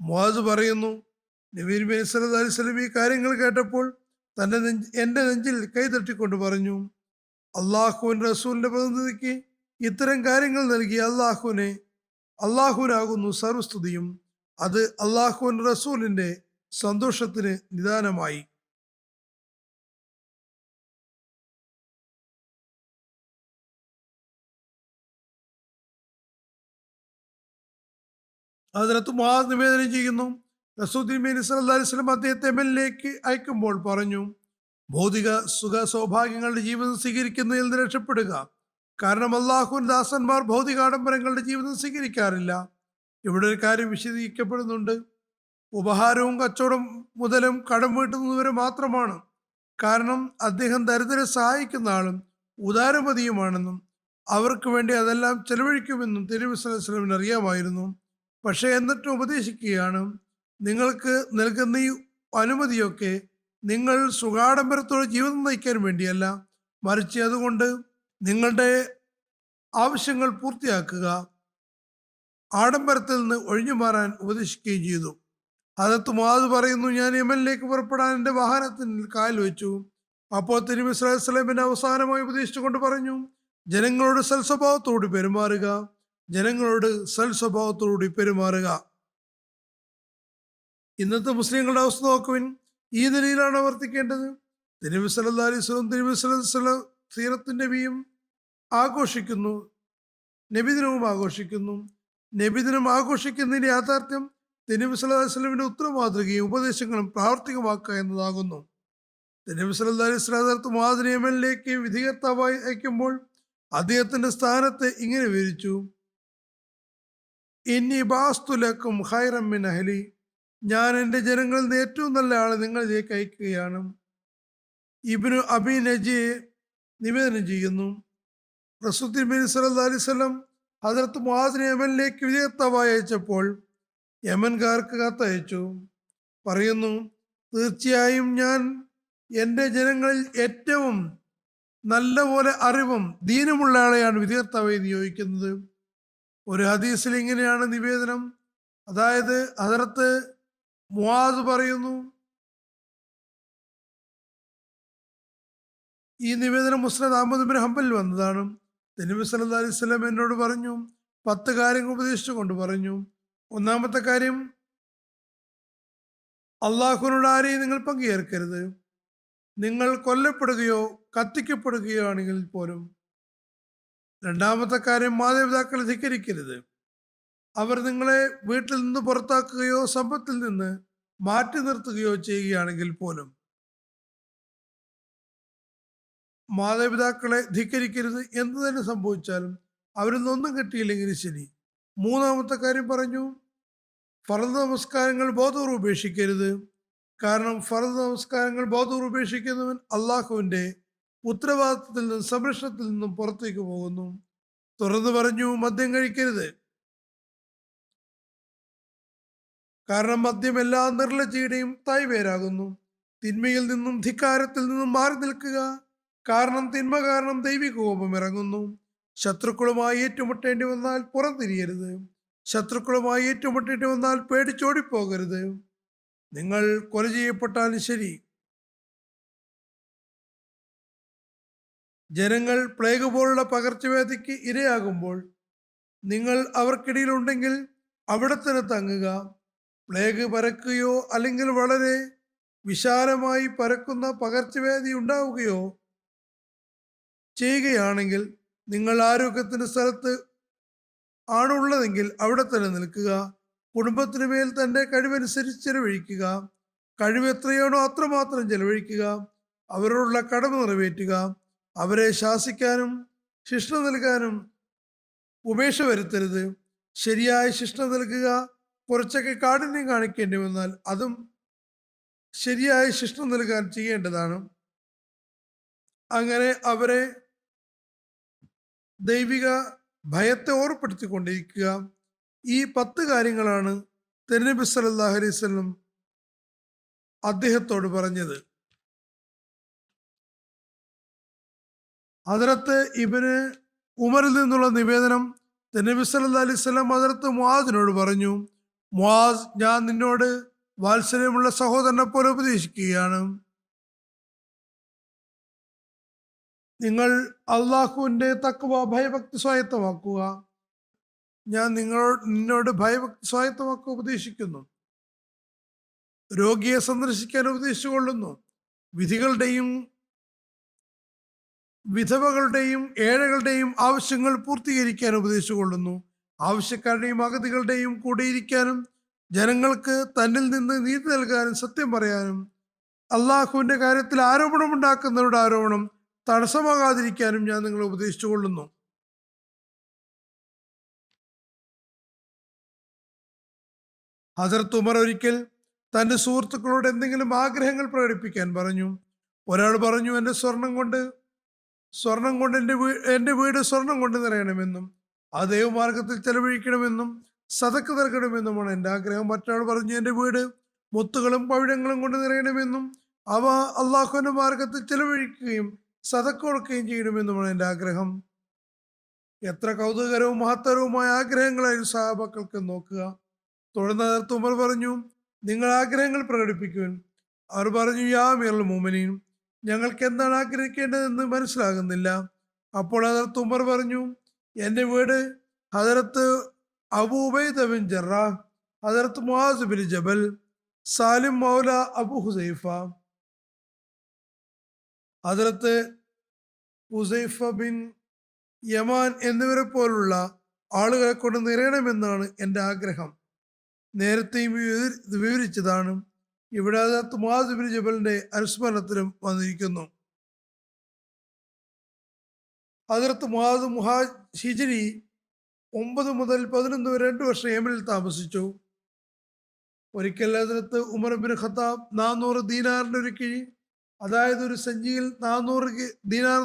S2: മുആദ് പറയുന്നു, നബി സല്ലല്ലാഹു അലൈഹി വസല്ലം ഈ കാര്യങ്ങൾ കേട്ടപ്പോൾ എൻ്റെ നെഞ്ചിൽ കൈ തട്ടിക്കൊണ്ട് പറഞ്ഞു, അള്ളാഹുവിൻ റസൂലിന്റെ പ്രതിനിധിക്ക് ഇത്തരം കാര്യങ്ങൾ നൽകിയ അള്ളാഹുവിനാകുന്നു സർവസ്തുതിയും. അത് അള്ളാഹുവിൻ റസൂലിന്റെ സന്തോഷത്തിന് നിദാനമായി. ഹദ്റത്ത് മുആദ് നിവേദനം ചെയ്യുന്നു, റസൂൽ തിരുമേനി സല്ലല്ലാഹു അലൈഹി വസല്ലം അദ്ദേഹത്തെ യമനിലേക്ക് അയക്കുമ്പോൾ പറഞ്ഞു, ഭൗതിക സുഖ സൗഭാഗ്യങ്ങളുടെ ജീവിതം സ്വീകരിക്കുന്നതിൽ നിന്ന് രക്ഷപ്പെടുക. കാരണം അള്ളാഹുവിൻ ദാസന്മാർ ഭൗതിക ആഡംബരങ്ങളുടെ ജീവിതം സ്വീകരിക്കാറില്ല. ഇവിടെ ഒരു കാര്യം വിശദീകരിക്കപ്പെടുന്നുണ്ട്. ഉപഹാരവും കച്ചവടം മുതലും കടം വീട്ടുന്നവരെ മാത്രമാണ്. കാരണം അദ്ദേഹം ദരിദ്രരെ സഹായിക്കുന്ന ആളും ഉദാരമതിയുമാണെന്നും അവർക്ക് വേണ്ടി അതെല്ലാം ചെലവഴിക്കുമെന്നും തിരുനബി സല്ലല്ലാഹു അലൈഹി വസല്ലമയിന് അറിയാമായിരുന്നു. പക്ഷെ എന്നിട്ടും ഉപദേശിക്കുകയാണ്, നിങ്ങൾക്ക് നൽകുന്ന ഈ അനുമതിയൊക്കെ നിങ്ങൾ സുഖാഡംബരത്തോടെ ജീവിതം നയിക്കാൻ വേണ്ടിയല്ല, മറിച്ച് അതുകൊണ്ട് നിങ്ങളുടെ ആവശ്യങ്ങൾ പൂർത്തിയാക്കുക, ആഡംബരത്തിൽ നിന്ന് ഒഴിഞ്ഞു മാറാൻ ഉപദേശിക്കുകയും ചെയ്തു. ഹദ്റത്ത് മുആദ് പറയുന്നു, ഞാൻ യമനിലേക്ക് പുറപ്പെടാൻ എൻ്റെ വാഹനത്തിൽ കാൽ വെച്ചു. അപ്പോൾ തിരുനബി സല്ലല്ലാഹു അലൈഹി വസല്ലം എന്നെ അവസാനമായി ഉപദേശിച്ചുകൊണ്ട് പറഞ്ഞു, ജനങ്ങളോട് സൽസ്വഭാവത്തോട് പെരുമാറുക, ജനങ്ങളോട് സൽസ്വഭാവത്തോടുകൂടി പെരുമാറുക. ഇന്നത്തെ മുസ്ലിങ്ങളുടെ അവസ്ഥ നോക്കുവിൻ. ഈ നിലയിലാണ് വർത്തിക്കേണ്ടത്. തിരുനബി സല്ലല്ലാഹു അലൈഹി വസല്ലം സീറത്തുൻ നബിയും ആഘോഷിക്കുന്നു, നബിദിനവും ആഘോഷിക്കുന്നു. നബിദിനം ആഘോഷിക്കുന്നതിന്റെ യാഥാർത്ഥ്യം തിരുനബി സല്ലല്ലാഹു അലൈഹി വസല്ലമിന്റെ ഉത്തര മാതൃകയും ഉപദേശങ്ങളും പ്രാവർത്തികമാക്കുക എന്നതാകുന്നു. തിരുനബി സല്ലല്ലാഹു അലൈഹി വസല്ലം ഹദ്റത്ത് മുആദിനെ യമനിലേക്ക് വിധികർത്താവായി അയക്കുമ്പോൾ അദ്ദേഹത്തിന്റെ സ്ഥാനത്തെ ഇങ്ങനെ വിവരിച്ചു, ഇന്നി ബഅസ്തു ലക്കും ഖൈറൻ മിൻ അഹ്ലി, ഞാൻ എൻ്റെ ജനങ്ങളിൽ നിന്ന് ഏറ്റവും നല്ല ആളെ നിങ്ങളിലേക്ക് അയക്കുകയാണ്. ഇബ്നു അബി നജി നിവേദനം ചെയ്യുന്നു, റസൂൽ തിരുമേനി സല്ലല്ലാഹു അലൈഹി വസല്ലം ഹദ്റത്ത് മുആദിനെ യമനിലേക്ക് വിധികർത്താവായി അയച്ചപ്പോൾ യമൻകാർക്ക് കത്തയച്ചു. പറയുന്നു, തീർച്ചയായും ഞാൻ എൻ്റെ ജനങ്ങളിൽ ഏറ്റവും നല്ല പോലെ അറിവും ദീനുമുള്ള ആളെയാണ് വിധികർത്താവായി നിയോഗിക്കുന്നത്. ഒരു ഹദീസിൽ ഇങ്ങനെയാണ് നിവേദനം, അതായത് ഹദ്റത്ത് മുആദ് പറയുന്നു, ഈ നിവേദനം മുസ്നദ് അഹ്മദ് ബിൻ ഹംബലിൽ വന്നതാണ്. നബി സല്ലല്ലാഹു അലൈഹി വസല്ലം എന്നോട് പറഞ്ഞു, 10 കാര്യങ്ങൾ ഉപദേശിച്ചു കൊണ്ട് പറഞ്ഞു. ഒന്നാമത്തെ കാര്യം, അള്ളാഹുവിനോട് ആരെയും നിങ്ങൾ പങ്കുചേർക്കരുത്. നിങ്ങൾ കൊല്ലപ്പെടുകയോ കത്തിക്കപ്പെടുകയോ ആണെങ്കിൽ പോലും. രണ്ടാമത്തെ കാര്യം, മാതാപിതാക്കളെ ധിക്കരിക്കരുത്. അവർ നിങ്ങളെ വീട്ടിൽ നിന്ന് പുറത്താക്കുകയോ സമ്പത്തിൽ നിന്ന് മാറ്റി നിർത്തുകയോ ചെയ്യുകയാണെങ്കിൽ പോലും മാതാപിതാക്കളെ ധിക്കരിക്കരുത്. എന്ത് തന്നെ സംഭവിച്ചാലും അവരിൽ നിന്നൊന്നും കിട്ടിയില്ലെങ്കിൽ ശരി. മൂന്നാമത്തെ കാര്യം പറഞ്ഞു, ഫർദ് നമസ്കാരങ്ങൾ ബോധപൂർവ്വം ഉപേക്ഷിക്കരുത്. കാരണം ഫർദ് നമസ്കാരങ്ങൾ ബോധപൂർവ്വം ഉപേക്ഷിക്കുന്നവൻ അള്ളാഹുവിൻ്റെ ഉത്തരവാദിത്തത്തിൽ നിന്നും സംരക്ഷണത്തിൽ നിന്നും പുറത്തേക്ക് പോകുന്നു. തുറന്നു പറഞ്ഞു, മദ്യം കഴിക്കരുത്. കാരണം മദ്യം എല്ലാ നിർലജ്ജയുടെയും തായ്വേരാകുന്നു. തിന്മയിൽ നിന്നും ധിക്കാരത്തിൽ നിന്നും മാറി നിൽക്കുക. കാരണം തിന്മ കാരണം ദൈവിക കോപം ഇറങ്ങുന്നു. ശത്രുക്കളുമായി ഏറ്റുമുട്ടേണ്ടി വന്നാൽ പുറംതിരിയരുത്. ശത്രുക്കളുമായി ഏറ്റുമുട്ടേണ്ടി വന്നാൽ പേടിച്ചോടിപ്പോകരുത്. നിങ്ങൾ കൊല ചെയ്യപ്പെട്ടാലും ശരി. ജനങ്ങൾ പ്ലേഗ് പോലുള്ള പകർച്ചവ്യാധിക്ക് ഇരയാകുമ്പോൾ നിങ്ങൾ അവർക്കിടയിലുണ്ടെങ്കിൽ അവിടെ തന്നെ തങ്ങുക. പ്ലേഗ് പരക്കുകയോ അല്ലെങ്കിൽ വളരെ വിശാലമായി പരക്കുന്ന പകർച്ചവ്യാധി ഉണ്ടാവുകയോ ചെയ്യുകയാണെങ്കിൽ നിങ്ങൾ ആരോഗ്യത്തിന്റെ സ്ഥലത്ത് ആണുള്ളതെങ്കിൽ അവിടെ തന്നെ നിൽക്കുക. കുടുംബത്തിന് മേൽ തൻ്റെ കഴിവനുസരിച്ച് ചെലവഴിക്കുക. കഴിവ് എത്രയാണോ അത്രമാത്രം ചെലവഴിക്കുക. അവരോടുള്ള കടമ നിറവേറ്റുക. അവരെ ശാസിക്കാനും ശിക്ഷ നൽകാനും ഉപേക്ഷ വരുത്തരുത്. ശരിയായ ശിക്ഷ നൽകുക. കുറച്ചൊക്കെ കാഠിന്യം കാണിക്കേണ്ടി വന്നാൽ അതും ശരിയായ ശിക്ഷ നൽകാൻ ചെയ്യേണ്ടതാണ്. അങ്ങനെ അവരെ ദൈവിക ഭയത്തെ ഓർപ്പെടുത്തിക്കൊണ്ടിരിക്കുക. ഈ 10 കാര്യങ്ങളാണ് തിരുനബി സല്ലല്ലാഹു അലൈഹി വസല്ലം അദ്ദേഹത്തോട് പറഞ്ഞത്. ഹദ്റത്ത് ഇബ്നു ഉമറിൽ നിന്നുള്ള നിവേദനം, തിരുനബി സല്ലല്ലാഹു അലൈഹി വസല്ലം ഹദ്റത്ത് മുആദിനോട് പറഞ്ഞു, മുആദ്, ഞാൻ നിന്നോട് വാത്സല്യമുള്ള സഹോദരനെ പോലെ ഉപദേശിക്കുകയാണ്. നിങ്ങൾ അള്ളാഹുവിന്റെ തഖ്വ ഭയഭക്തി സ്വായത്തമാക്കുക. ഞാൻ നിന്നോട് ഭയഭക്തി സ്വായത്തമാക്കുക ഉപദേശിക്കുന്നു. രോഗിയെ സന്ദർശിക്കാൻ ഉപദേശിച്ചുകൊള്ളുന്നു. വിധികളുടെയും വിധവകളുടെയും ഏഴകളുടെയും ആവശ്യങ്ങൾ പൂർത്തീകരിക്കാൻ ഉപദേശിച്ചുകൊള്ളുന്നു. ആവശ്യക്കാരുടെയും അഗതികളുടെയും കൂടെ ഇരിക്കാനും ജനങ്ങൾക്ക് തന്നിൽ നിന്ന് നീതി നൽകാനും സത്യം പറയാനും അള്ളാഹുവിന്റെ കാര്യത്തിൽ ആരോപണമുണ്ടാക്കുന്നവരുടെ ആരോപണം തടസ്സമാകാതിരിക്കാനും ഞാൻ നിങ്ങളെ ഉപദേശിച്ചുകൊള്ളുന്നു. ഹസരത്ത് ഉമർ ഒരിക്കൽ തന്റെ സുഹൃത്തുക്കളോട് എന്തെങ്കിലും ആഗ്രഹങ്ങൾ പ്രകടിപ്പിക്കാൻ പറഞ്ഞു. ഒരാൾ പറഞ്ഞു, എന്റെ സ്വർണം കൊണ്ട് എന്റെ വീട് സ്വർണം കൊണ്ട് നിറയണമെന്നും ആ ദൈവമാർഗത്തിൽ ചെലവഴിക്കണമെന്നും സദക്ക് നൽകണമെന്നുമാണ് എൻ്റെ ആഗ്രഹം. മറ്റൊരാൾ പറഞ്ഞു, എൻ്റെ വീട് മുത്തുകളും പവിഴങ്ങളും കൊണ്ട് നിറയണമെന്നും അവ അള്ളാഹുവിന്റെ മാർഗത്തിൽ ചെലവഴിക്കുകയും സദക്ക് കൊടുക്കുകയും ചെയ്യണമെന്നുമാണ് എൻ്റെ ആഗ്രഹം. എത്ര കൗതുകരവും മഹത്തരവുമായ ആഗ്രഹങ്ങളായിരുന്നു സഹാബാക്കൾക്ക് നോക്കുക. തുടർന്ന് ഹദരത്ത് ഉമർ പറഞ്ഞു, നിങ്ങൾ ആഗ്രഹങ്ങൾ പ്രകടിപ്പിക്കുവാൻ. അവർ പറഞ്ഞു, യാ അമീറുൽ മുഅ്മിനീൻ, ഞങ്ങൾക്ക് എന്താണ് ആഗ്രഹിക്കേണ്ടതെന്ന് മനസ്സിലാകുന്നില്ല. അപ്പോൾ ഹദരത്ത് ഉമർ പറഞ്ഞു, എൻ്റെ വീട് Hazrat Abu Ubaidah bin Jarrah, Hazrat Muaz bin Jabal, Salim Maula Abu Huzaifa, Hazrat Huzaifa bin Yaman എന്നിവരെ പോലുള്ള ആളുകളെ കൊണ്ട് നിറയണമെന്നാണ് എൻ്റെ ആഗ്രഹം. നേരത്തെയും ഇത് വിവരിച്ചതാണ്. ഇവിടെ ഹദരത്ത് മുആസ് ബിൻ ജബലിന്റെ അനുസ്മരണത്തിലും വന്നിരിക്കുന്നു. ഹദരത്ത് മുആസ് ഹിജ്രി 9 മുതൽ 11 വരെ 2 വർഷം യമനിൽ താമസിച്ചു. ഒരിക്കൽ ഹദരത്ത് ഉമർ ബിൻ ഖത്താബ് 400 ദീനാറിന്റെ ഒരു കിഴി, അതായത് ഒരു സഞ്ചിയിൽ 400 ദീനാർ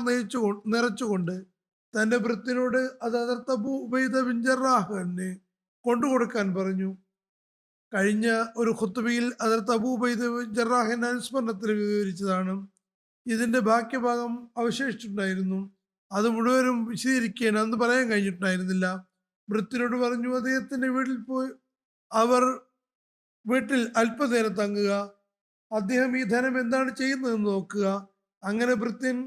S2: നിറച്ചുകൊണ്ട് തന്റെ ഭൃത്തിനോട് അത് ഹദരത്ത് അബൂ ഉബൈദ ബിൻ ജറാഹിന് കൊണ്ടുകൊടുക്കാൻ പറഞ്ഞു. കഴിഞ്ഞ ഒരു ഖുത്ബയിൽ ഹദരത്ത് അബൂ ഉബൈദ ബിൻ ജറാഹിന്റെ അനുസ്മരണത്തിൽ വിവരിച്ചതാണ്. ഇതിന്റെ ബാക്കിഭാഗം അവശേഷിച്ചിട്ടുണ്ടായിരുന്നു. അത് മുഴുവനും വിശദീകരിക്കാൻ അന്ന് പറയാൻ കഴിഞ്ഞിട്ടുണ്ടായിരുന്നില്ല. ഭൃത്തിനോട് പറഞ്ഞു, അദ്ദേഹത്തിന്റെ വീട്ടിൽ പോയി വീട്ടിൽ അല്പനേരം തങ്ങുക. അദ്ദേഹം ഈ ധനം എന്താണ് ചെയ്യുന്നതെന്ന് നോക്കുക. അങ്ങനെ ഭൃത്യൻ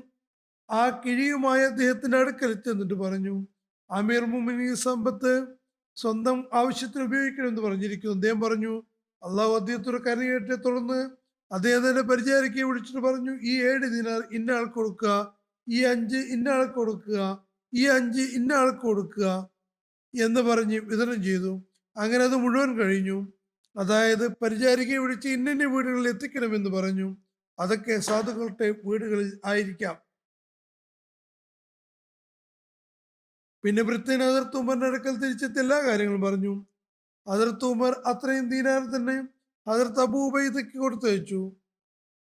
S2: ആ കിഴിയുമായി അദ്ദേഹത്തിന്റെ അടുക്കൽ ചെന്നിട്ട് പറഞ്ഞു, അമീർ മുഅ്മിനീൻ സമ്പത്ത് സ്വന്തം ആവശ്യത്തിന് ഉപയോഗിക്കണമെന്ന് പറഞ്ഞിരിക്കുന്നു. അദ്ദേഹം പറഞ്ഞു, അള്ളാഹു അദ്ദേഹത്തോട് കരുണയെ തുടർന്ന് അദ്ദേഹം തന്നെ പരിചാരിക്കയെ വിളിച്ചിട്ട് പറഞ്ഞു, ഈ 7 ദിനാർ ഇന്ന ആൾക്ക് കൊടുക്കുക, ഈ 5 ഇന്ന ആൾക്ക് കൊടുക്കുക, ഈ 5 ഇന്ന ആൾക്ക് കൊടുക്കുക എന്ന് പറഞ്ഞ് വിതരണം ചെയ്തു. അങ്ങനെ അത് മുഴുവൻ കഴിഞ്ഞു. അതായത് പരിചാരികയെ വിളിച്ച് ഇന്ന വീടുകളിൽ എത്തിക്കണമെന്ന് പറഞ്ഞു. അതൊക്കെ സാധുക്കളുടെ വീടുകളിൽ ആയിരിക്കാം. പിന്നെ ഭൃത്യൻ ഹദരത്ത് ഉമറിന്റെ അടുക്കൽ തിരിച്ചെത്തി എല്ലാ കാര്യങ്ങളും പറഞ്ഞു. ഹദരത്ത് ഉമർ അത്രയും ദീനാർ തന്നെ ഹദരത്ത് അബൂ ഉബൈദയ്ക്ക് കൊടുത്തയച്ചു.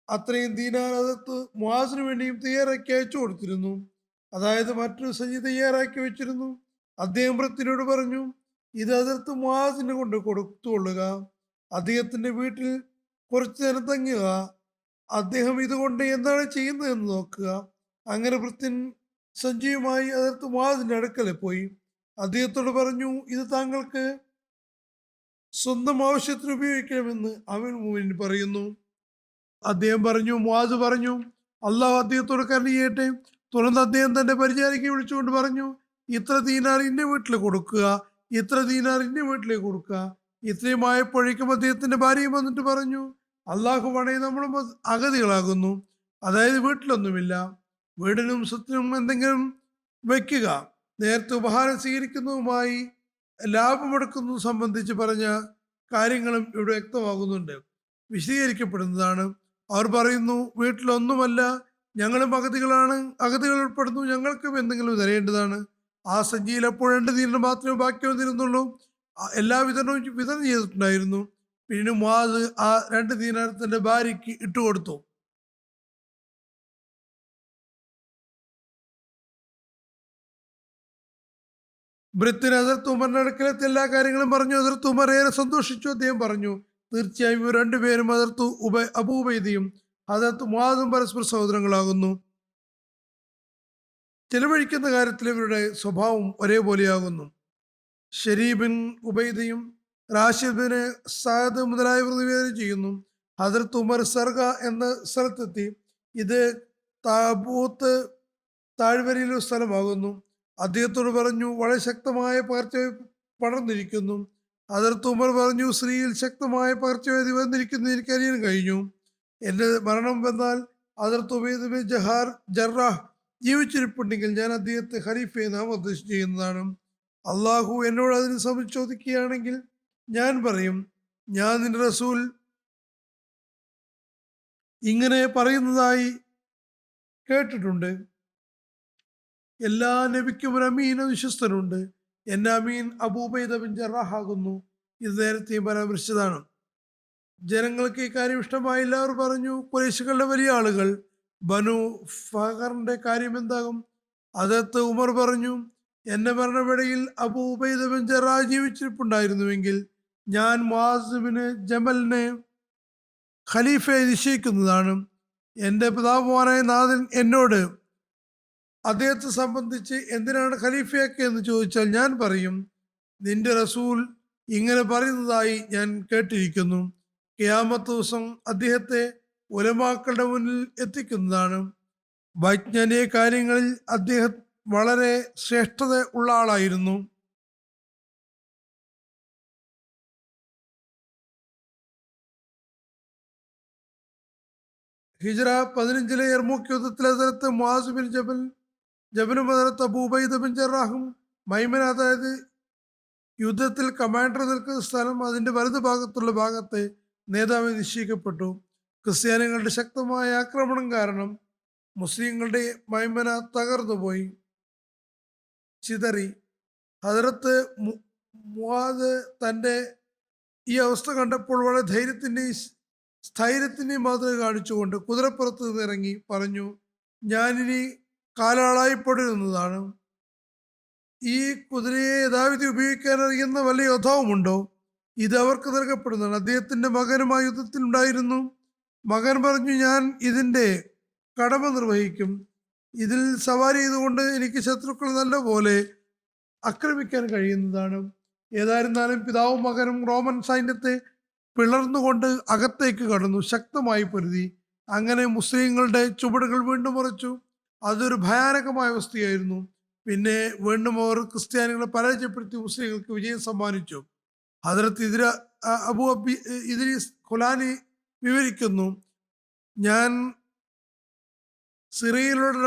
S2: അത്രയും ദീനാർ ഹദരത്ത് മുആസിന് വേണ്ടിയും തയ്യാറാക്കി അയച്ചു കൊടുത്തിരുന്നു. അതായത് മറ്റൊരു സഞ്ചി തയ്യാറാക്കി വെച്ചിരുന്നു. അദ്ദേഹം ഭൃത്യനോട് പറഞ്ഞു, ഇത് ഹദരത്ത് മുആസിന് കൊണ്ട് കൊടുത്തുകൊള്ളുക. അദ്ദേഹത്തിന്റെ വീട്ടിൽ കുറച്ചു നേരം തങ്ങുക. അദ്ദേഹം ഇതുകൊണ്ട് എന്താണ് ചെയ്യുന്നതെന്ന് നോക്കുക. അങ്ങനെ ഭൃത്യൻ സഞ്ജയുമായി ഹദരത്ത് മുആസിന്റെ അടുക്കൽ പോയി അദ്ദേഹത്തോട് പറഞ്ഞു, ഇത് താങ്കൾക്ക് സ്വന്തം ആവശ്യത്തിന് ഉപയോഗിക്കണമെന്ന് അമീറുൽ മുഅ്മിനീൻ പറയുന്നു. അദ്ദേഹം പറഞ്ഞു, മുആസ് പറഞ്ഞു, അള്ളാഹു അദ്ദേഹത്തോട് കരുണ ചെയ്യട്ടെ. തുടർന്ന് അദ്ദേഹം തന്റെ പരിചാരികയെ വിളിച്ചുകൊണ്ട് പറഞ്ഞു, ഇത്ര ദീനാർ ഇന്ന വീട്ടിൽ കൊടുക്കുക, ഇത്ര ദീനാർ ഇന്ന വീട്ടിലേക്ക് കൊടുക്കുക. ഇത്രയും ആയപ്പോഴേക്കും അദ്ദേഹത്തിന്റെ ഭാര്യയും വന്നിട്ട് പറഞ്ഞു, അള്ളാഹു വണേ നമ്മളും അഗതികളാകുന്നു, അതായത് വീട്ടിലൊന്നുമില്ല. വീടിനും സ്വത്തിനും എന്തെങ്കിലും വയ്ക്കുക. നേരത്തെ ഉപഹാരം സ്വീകരിക്കുന്നതുമായി ലാഭമെടുക്കുന്നതും സംബന്ധിച്ച് പറഞ്ഞ കാര്യങ്ങളും ഇവിടെ വ്യക്തമാകുന്നുണ്ട്, വിശദീകരിക്കപ്പെടുന്നതാണ്. അവർ പറയുന്നു, വീട്ടിലൊന്നുമല്ല, ഞങ്ങളും അഗതികളാണ്, അഗതികൾ ഉൾപ്പെടുന്നു, ഞങ്ങൾക്കും എന്തെങ്കിലും തരേണ്ടതാണ്. ആ സഞ്ചിയിൽ അപ്പോൾ 2 ദീനാർ മാത്രമേ ബാക്കി വന്നിരുന്നുള്ളൂ. എല്ലാ വിതരണം ചെയ്തിട്ടുണ്ടായിരുന്നു. പിന്നെ മുആസ് ആ 2 ദീനാർ തന്റെ ഭാര്യയ്ക്ക് ഇട്ടുകൊടുത്തു. ഭൃത്യൻ ഹദരത്ത് ഉമറിന്റെ അടുക്കലത്തെ എല്ലാ കാര്യങ്ങളും പറഞ്ഞു. ഹദരത്ത് ഉമർ ഏറെ സന്തോഷിച്ചു. അദ്ദേഹം പറഞ്ഞു, തീർച്ചയായും ഇവർ 2 പേരും ഹദരത്ത് അബൂ ഉബൈദയും ഹദരത്ത് മുആസും പരസ്പര സഹോദരങ്ങളാകുന്നു. ചെലവഴിക്കുന്ന കാര്യത്തിൽ ഇവരുടെ സ്വഭാവം ഒരേപോലെയാകുന്നു. ഷരീബിൻ ഉബൈദയും റാഷിദ് ബിൻ സാദ് മുതലായവർ നിവേദനം ചെയ്യുന്നു, ഹദരത്ത് ഉമർ സർഗ എന്ന സ്ഥലത്തെത്തി. ഇത് താബൂത്ത് താഴ്വരയിലെ സ്ഥലമാകുന്നു. അദ്ദേഹത്തോട് പറഞ്ഞു, വളരെ ശക്തമായ പകർച്ചവ്യാധി പടർന്നിരിക്കുന്നു. ഹദരത്ത് ഉമർ പറഞ്ഞു, സ്ത്രീയിൽ ശക്തമായ പകർച്ചവ്യാധി വന്നിരിക്കുന്നു, എനിക്കറിയാൻ കഴിഞ്ഞു. എൻ്റെ മരണം വന്നാൽ ഹദരത്ത് ഉബൈദ് ബിൻ ജറാഹ് ജീവിച്ചിരിപ്പുണ്ടെങ്കിൽ ഞാൻ അദ്ദേഹത്തെ ഖലീഫയെ നാമനിർദ്ദേശം ചെയ്യുന്നതാണ്. അള്ളാഹു എന്നോട് അതിന് സംബന്ധിച്ച് ചോദിക്കുകയാണെങ്കിൽ ഞാൻ പറയും, ഞാൻ നിന്റെ റസൂൽ ഇങ്ങനെ പറയുന്നതായി കേട്ടിട്ടുണ്ട്. എല്ലാ നബിക്കും ഒരു അമീൻ വിശ്വസ്തനുണ്ട്. എന്റെ അമീൻ അബൂബൈദ ബിൻ ജറാഹ് ആകുന്നു. ഇത് നേരത്തെ പരാമർശിച്ചതാണ്. ജനങ്ങൾക്ക് ഈ കാര്യം ഇഷ്ടമായില്ല. അവർ പറഞ്ഞു, ഖുറൈശികളുടെ വലിയ ആളുകൾ ബനു ഫഹറിന്റെ കാര്യം എന്താകും? അതത്ത് ഉമർ പറഞ്ഞു, എന്റെ മരണവേളയിൽ അബൂബൈദ ബിൻ ജറാഹ് ജീവിച്ചിരിപ്പുണ്ടായിരുന്നുവെങ്കിൽ ഞാൻ മുആസ് ബിൻ ജബലിനെ ഖലീഫയെ നിശ്ചയിക്കുന്നതാണ്. എൻ്റെ പിതാവുമാനായ നാഥൻ എന്നോട് അദ്ദേഹത്തെ സംബന്ധിച്ച് എന്തിനാണ് ഖലീഫയാക്കിയെന്ന് ചോദിച്ചാൽ ഞാൻ പറയും, നിന്റെ റസൂൽ ഇങ്ങനെ പറയുന്നതായി ഞാൻ കേട്ടിരിക്കുന്നു. ഖിയാമത്ത് ദിവസം അദ്ദേഹത്തെ ഉലമാക്കളുടെ മുന്നിൽ എത്തിക്കുന്നതാണ്. വൈജ്ഞാനിക കാര്യങ്ങളിൽ അദ്ദേഹം വളരെ ശ്രേഷ്ഠത ഉള്ള ആളായിരുന്നു. ഹിജ്റ 15 യർമൂക്ക് യുദ്ധത്തിലെ ഹദരത്ത് മുആസ് ബിൻ ജബലും ഹദരത്ത് അബൂബൈദ ബിൻ ജറാഹും മൈമന, അതായത് യുദ്ധത്തിൽ കമാൻഡർ നിൽക്കുന്ന സ്ഥലം, അതിന്റെ വലതു ഭാഗത്തുള്ള ഭാഗത്തെ നേതാവ് നിശ്ചയിക്കപ്പെട്ടു. ക്രിസ്ത്യാനികളുടെ ശക്തമായ ആക്രമണം കാരണം മുസ്ലിങ്ങളുടെ മൈമന തകർന്നുപോയി, ചിതറി. ഹദരത്ത് മുആദ് തൻ്റെ ഈ അവസ്ഥ കണ്ടപ്പോൾ വളരെ സ്ഥൈര്യത്തിൻ്റെയും മാതൃക കാണിച്ചുകൊണ്ട് കുതിരപ്പുറത്ത് നിന്ന് ഇറങ്ങി പറഞ്ഞു, ഞാനിനി കാലാളായി പൊടുന്നതാണ്. ഈ കുതിരയെ യഥാവിധി ഉപയോഗിക്കാൻ അറിയുന്ന വല്ല യോദ്ധാവുമുണ്ടോ? ഇത് അവർക്ക് നൽകപ്പെടുന്നതാണ്. അദ്ദേഹത്തിന്റെ മകനും ആ യുദ്ധത്തിൽ ഉണ്ടായിരുന്നു. മകൻ പറഞ്ഞു, ഞാൻ ഇതിന്റെ കടമ നിർവഹിക്കും. ഇതിൽ സവാരി ചെയ്തുകൊണ്ട് എനിക്ക് ശത്രുക്കൾ നല്ലപോലെ ആക്രമിക്കാൻ കഴിയുന്നതാണ്. ഏതായിരുന്നാലും പിതാവും മകനും റോമൻ സൈന്യത്തെ പിളർന്നുകൊണ്ട് അകത്തേക്ക് കടന്നു, ശക്തമായി പൊരുതി. അങ്ങനെ മുസ്ലിങ്ങളുടെ ചുവടുകൾ വീണ്ടും ഉറച്ചു. അതൊരു ഭയാനകമായ അവസ്ഥയായിരുന്നു. പിന്നെ വീണ്ടും അവർ ക്രിസ്ത്യാനികളെ പരാജയപ്പെടുത്തി മുസ്ലിങ്ങൾക്ക് വിജയം സമ്മാനിച്ചു. ഹദരത്ത് അബു ഇദ്രീസ് ഖുലാനി വിവരിക്കുന്നു, ഞാൻ സിറിയയിലുള്ള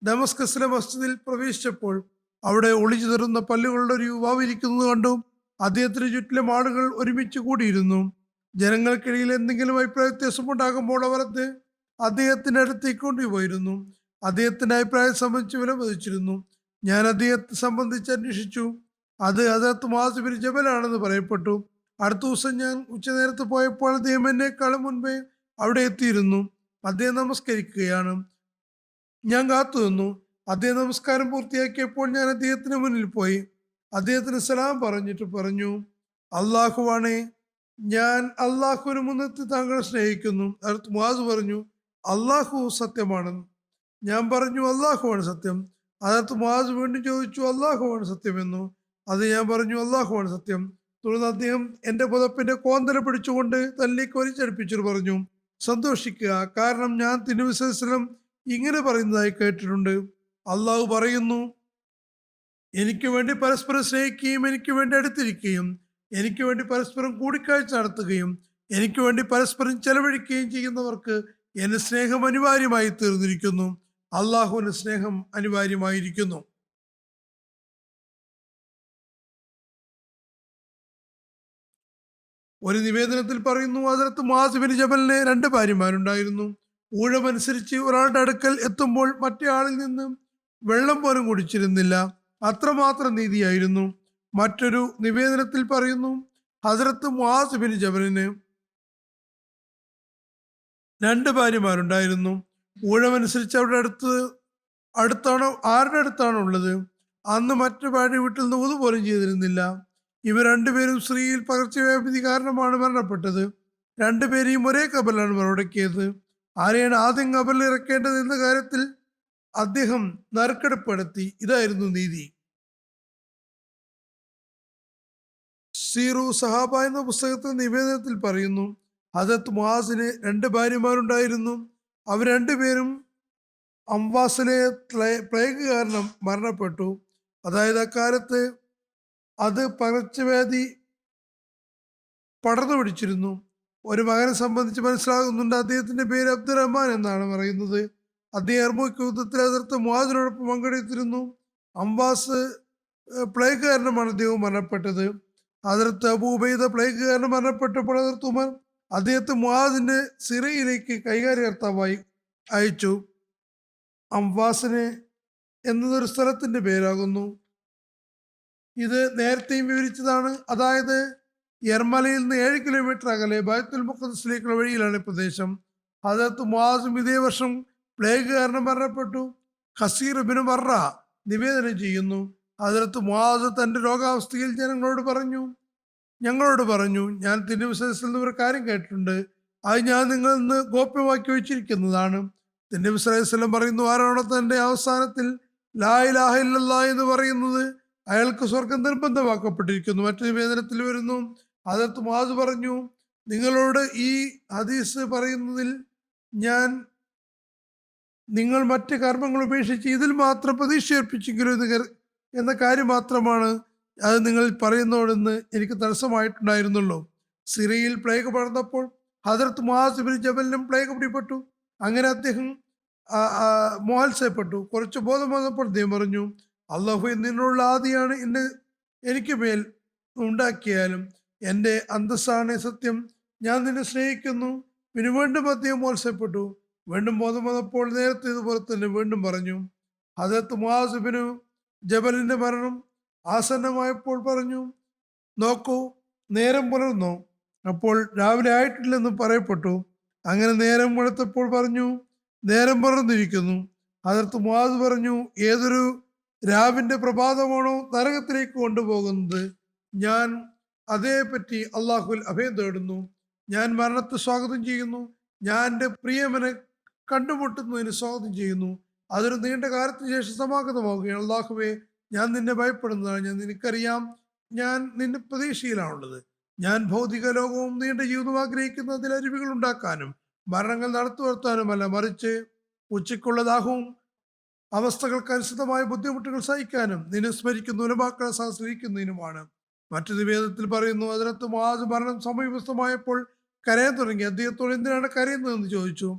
S2: ഡമസ്കസിലെ മസ്ജിദിൽ പ്രവേശിച്ചപ്പോൾ അവിടെ ഒളിച്ചു തരുന്ന പല്ലുകളുടെ ഒരു യുവാവ് ഇരിക്കുന്നത് കണ്ടു. അദ്ദേഹത്തിന് ചുറ്റിലും ആളുകൾ ഒരുമിച്ച് കൂടിയിരുന്നു. ജനങ്ങൾക്കിടയിൽ എന്തെങ്കിലും അഭിപ്രായ വ്യത്യാസം ഉണ്ടാകുമ്പോൾ അവർ അദ്ദേഹത്തിന്റെ അടുത്തേക്ക് കൊണ്ടുപോയിരുന്നു. അദ്ദേഹത്തിന്റെ അഭിപ്രായം സംബന്ധിച്ച് വിലമതിച്ചിരുന്നു. ഞാൻ അദ്ദേഹത്തെ സംബന്ധിച്ച് അന്വേഷിച്ചു. അത് ഹദരത്ത് മുആസ് ബിൻ ജബലാണെന്ന് പറയപ്പെട്ടു. അടുത്ത ദിവസം ഞാൻ ഉച്ചനേരത്ത് പോയപ്പോൾ അദ്ദേഹം എന്നെക്കാളും മുൻപേ അവിടെ എത്തിയിരുന്നു. അദ്ദേഹം നമസ്കരിക്കുകയാണ്. ഞാൻ കാത്തു നിന്നു. അദ്ദേഹം നമസ്കാരം പൂർത്തിയാക്കിയപ്പോൾ ഞാൻ അദ്ദേഹത്തിന് മുന്നിൽ പോയി. അദ്ദേഹത്തിന് സലാം പറഞ്ഞിട്ട് പറഞ്ഞു, അള്ളാഹുവാണേ, ഞാൻ അള്ളാഹുവിന് മുൻനിർത്തി താങ്കളെ സ്നേഹിക്കുന്നു. അടുത്ത് മുആസ് പറഞ്ഞു, അള്ളാഹു സത്യമാണെന്ന്. ഞാൻ പറഞ്ഞു, അള്ളാഹുവാണ് സത്യം. അതടുത്ത് മുആസ് വീണ്ടും ചോദിച്ചു, അള്ളാഹുവാണ് സത്യമെന്നു. അത് ഞാൻ പറഞ്ഞു, അള്ളാഹുവാണ് സത്യം. തുടർന്ന് അദ്ദേഹം എൻ്റെ പുതപ്പിന്റെ കോന്തല പിടിച്ചുകൊണ്ട് തന്നിലേക്ക് വലിച്ചടുപ്പിച്ചിട്ട് പറഞ്ഞു, സന്തോഷിക്കുക, കാരണം ഞാൻ തിരുനബി സല്ലല്ലാഹു അലൈഹി വസല്ലം ഇങ്ങനെ പറയുന്നതായി കേട്ടിട്ടുണ്ട്. അള്ളാഹു പറയുന്നു, എനിക്ക് വേണ്ടി പരസ്പരം സ്നേഹിക്കുകയും എനിക്ക് വേണ്ടി അടുത്തിരിക്കുകയും എനിക്ക് വേണ്ടി പരസ്പരം കൂടിക്കാഴ്ച നടത്തുകയും എനിക്ക് വേണ്ടി പരസ്പരം ചെലവഴിക്കുകയും ചെയ്യുന്നവർക്ക് എന്റെ സ്നേഹം അനിവാര്യമായി തീർന്നിരിക്കുന്നു. അള്ളാഹുവിന്റെ സ്നേഹം അനിവാര്യമായിരിക്കുന്നു. ഒരു നിവേദനത്തിൽ പറയുന്നു, ഹദരത്ത് മുആസ് ബിൻ ജബലിന് 2 ഭാര്യമാരുണ്ടായിരുന്നു. ഊഴമനുസരിച്ച് ഒരാളുടെ അടുക്കൽ എത്തുമ്പോൾ മറ്റേ ആളിൽ നിന്ന് വെള്ളം പോലും കുടിച്ചിരുന്നില്ല. അത്രമാത്രം നീതിയായിരുന്നു. മറ്റൊരു നിവേദനത്തിൽ പറയുന്നു, ഹദരത്ത് മുആസ് ബിൻ ജബലിന് 2 ഭാര്യമാരുണ്ടായിരുന്നു. ഊഴമനുസരിച്ച് അവരുടെ ആരുടെ അടുത്താണോ ഉള്ളത്, അന്ന് മറ്റു ഭാര്യ വീട്ടിൽ നിന്ന് ഊതു പോലും ചെയ്തിരുന്നില്ല. ഇവർ 2 പേരും സ്ത്രീയിൽ പകർച്ചവ്യാധി കാരണമാണ് മരണപ്പെട്ടത്. 2 പേരെയും ഒരേ കബറിലാണ് മറടക്കിയത്. ആരെയാണ് ആദ്യം കബറിൽ ഇറക്കേണ്ടത് എന്ന കാര്യത്തിൽ അദ്ദേഹം നറുക്കെടുപ്പ് നടത്തി. ഇതായിരുന്നു നീതി. സീറു സഹാബ എന്ന പുസ്തകത്തിൽ നിവേദനത്തിൽ പറയുന്നു, ഹദരത്ത് മുആസിന് 2 ഭാര്യമാരുണ്ടായിരുന്നു. അവർ 2 പേരും അംവാസിലെ പ്ലേഗ് കാരണം മരണപ്പെട്ടു. അതായത് അക്കാലത്ത് അത് പകർച്ചവ്യാധി പടർന്നു പിടിച്ചിരുന്നു. ഒരു മകനെ സംബന്ധിച്ച് മനസ്സിലാകുന്നുണ്ട്. അദ്ദേഹത്തിന്റെ പേര് അബ്ദുറഹ്മാൻ എന്നാണ് പറയുന്നത്. അദ്ദേഹം യർമൂക്ക് യുദ്ധത്തിൽ അതിർത്ത് മുആദിനോടൊപ്പം പങ്കെടുത്തിരുന്നു. അംവാസ് പ്ലേഗ് കാരണമാണ് അദ്ദേഹം മരണപ്പെട്ടത്. അതിർത്ത് അബൂ ഉബൈദ പ്ലേഗ് കാരണം മരണപ്പെട്ടപ്പോൾ അതിർത്ത് ഉമർ അദ്ദേഹത്തെ മുആദിന്റെ സിറയിലേക്ക് കൈകാര്യകർത്താവായി അയച്ചു. അംവാസിന് എന്നതൊരു സ്ഥലത്തിന്റെ പേരാകുന്നു. ഇത് നേരത്തെയും വിവരിച്ചതാണ്. അതായത് യർമലയിൽ നിന്ന് 7 കിലോമീറ്റർ അകലെ ബൈത്തുൽ മുഖദ്ദസിലേക്കുള്ള വഴിയിലാണ് പ്രദേശം. ഹദരത്ത് മുആസും ഇതേ വർഷം പ്ലേഗ് കാരണം മരണപ്പെട്ടു. ഖസീർ ഇബ്നു മർറ നിവേദനം ചെയ്യുന്നു, ഹദരത്ത് മുആസ് തന്റെ രോഗാവസ്ഥയിൽ ഞങ്ങളോട് പറഞ്ഞു, ഞാൻ തിരുനബിയിൽ നിന്ന് ഒരു കാര്യം കേട്ടിട്ടുണ്ട്, അത് ഞാൻ നിങ്ങളിൽ നിന്ന് ഗോപ്യമാക്കി വെച്ചിരിക്കുന്നതാണ്. തിരുനബി സ്വല്ലല്ലാഹു അലൈഹി വസല്ലം പറയുന്നു, ആരാണോ തന്റെ അവസാനത്തിൽ ലാ ഇലാഹ ഇല്ലല്ലാഹ് എന്ന് പറയുന്നത് അയാൾക്ക് സ്വർഗം നിർബന്ധമാക്കപ്പെട്ടിരിക്കുന്നു. മറ്റു നിവേദനത്തിൽ വരുന്നു, ഹദരത്ത് മുആസ് പറഞ്ഞു, നിങ്ങളോട് ഈ ഹദീസ് പറയുന്നതിൽ ഞാൻ നിങ്ങൾ മറ്റ് കർമ്മങ്ങൾ ഉപേക്ഷിച്ച് ഇതിൽ മാത്രം പ്രതീക്ഷയർപ്പിച്ചെങ്കിലും എന്ന കാര്യം മാത്രമാണ് അത് നിങ്ങൾ പറയുന്നോടെന്ന് എനിക്ക് തടസ്സമായിട്ടുണ്ടായിരുന്നുള്ളൂ. സിറിയയിൽ പ്ലേഗ് പടർന്നപ്പോൾ ഹദരത്ത് മുആസ് ഇബ്നു ജബലിനും പ്ലേഗ് പിടിപെട്ടു. അങ്ങനെ അദ്ദേഹം മോഹത്സയപ്പെട്ടു. കുറച്ച് ബോധം വന്നപ്പോൾ അദ്ദേഹം പറഞ്ഞു, അള്ളാഹു നിന്നുള്ള ആദിയാണ് എനിക്ക് മേൽ ഉണ്ടാക്കിയാലും എൻ്റെ അന്തസ്സാണ് സത്യം, ഞാൻ നിന്നെ സ്നേഹിക്കുന്നു. പിന്നെ വീണ്ടും അദ്ദേഹം മോത്സയപ്പെട്ടു. വീണ്ടും ബോധം വന്നപ്പോൾ നേരത്തെ ഇതുപോലെ തന്നെ വീണ്ടും പറഞ്ഞു. ഹദരത്ത് മുആസ് ഇബ്നു ജബലിന്റെ മരണം ആസന്നമായപ്പോൾ പറഞ്ഞു, നോക്കൂ, നേരം പുലർന്നോ? അപ്പോൾ രാവിലെ ആയിട്ടില്ലെന്ന് പറയപ്പെട്ടു. അങ്ങനെ നേരം വെളുത്തപ്പോൾ പറഞ്ഞു, നേരം പുലർന്നിരിക്കുന്നു. ഹദരത്ത് മുആസ് പറഞ്ഞു, ഏതൊരു രാവിന്റെ പ്രഭാതമാണോ നരകത്തിലേക്ക് കൊണ്ടുപോകുന്നത്, ഞാൻ അതേപറ്റി അള്ളാഹുൽ അഭയം തേടുന്നു. ഞാൻ മരണത്തെ സ്വാഗതം ചെയ്യുന്നു. ഞാൻ എൻ്റെ പ്രിയമനെ കണ്ടുമുട്ടുന്നതിന് സ്വാഗതം ചെയ്യുന്നു. അതൊരു നീണ്ട കാലത്തിന് ശേഷം സമാഗതമാവുകയാണ്. അള്ളാഹുവേ, ഞാൻ നിന്നെ ഭയപ്പെടുന്നതാണ്. ഞാൻ നിനക്കറിയാം, ഞാൻ നിന്റെ പ്രതീക്ഷയിലാണുള്ളത്. ഞാൻ ഭൗതിക ലോകവും നീണ്ട ജീവിതം ആഗ്രഹിക്കുന്ന അതിൽ അരുവികൾ ഉണ്ടാക്കാനും മരണങ്ങൾ നടത്തി വരുത്താനുമല്ല, മറിച്ച് ഉച്ചയ്ക്കുള്ള ദാഹവും അവസ്ഥകൾക്ക് അനുസൃതമായ ബുദ്ധിമുട്ടുകൾ സഹിക്കാനും നിന്നെ സ്മരിക്കുന്ന ഉലമാക്കളെ സഹസ്രിക്കുന്നതിനുമാണ്. മറ്റു നിവേദനത്തിൽ പറയുന്നു, ഹദരത്ത് മുആസ് മരണം സമീപസ്ഥമായപ്പോൾ കരയാൻ തുടങ്ങി. അദ്ദേഹത്തോട് എന്തിനാണ് കരയുന്നതെന്ന് ചോദിച്ചു.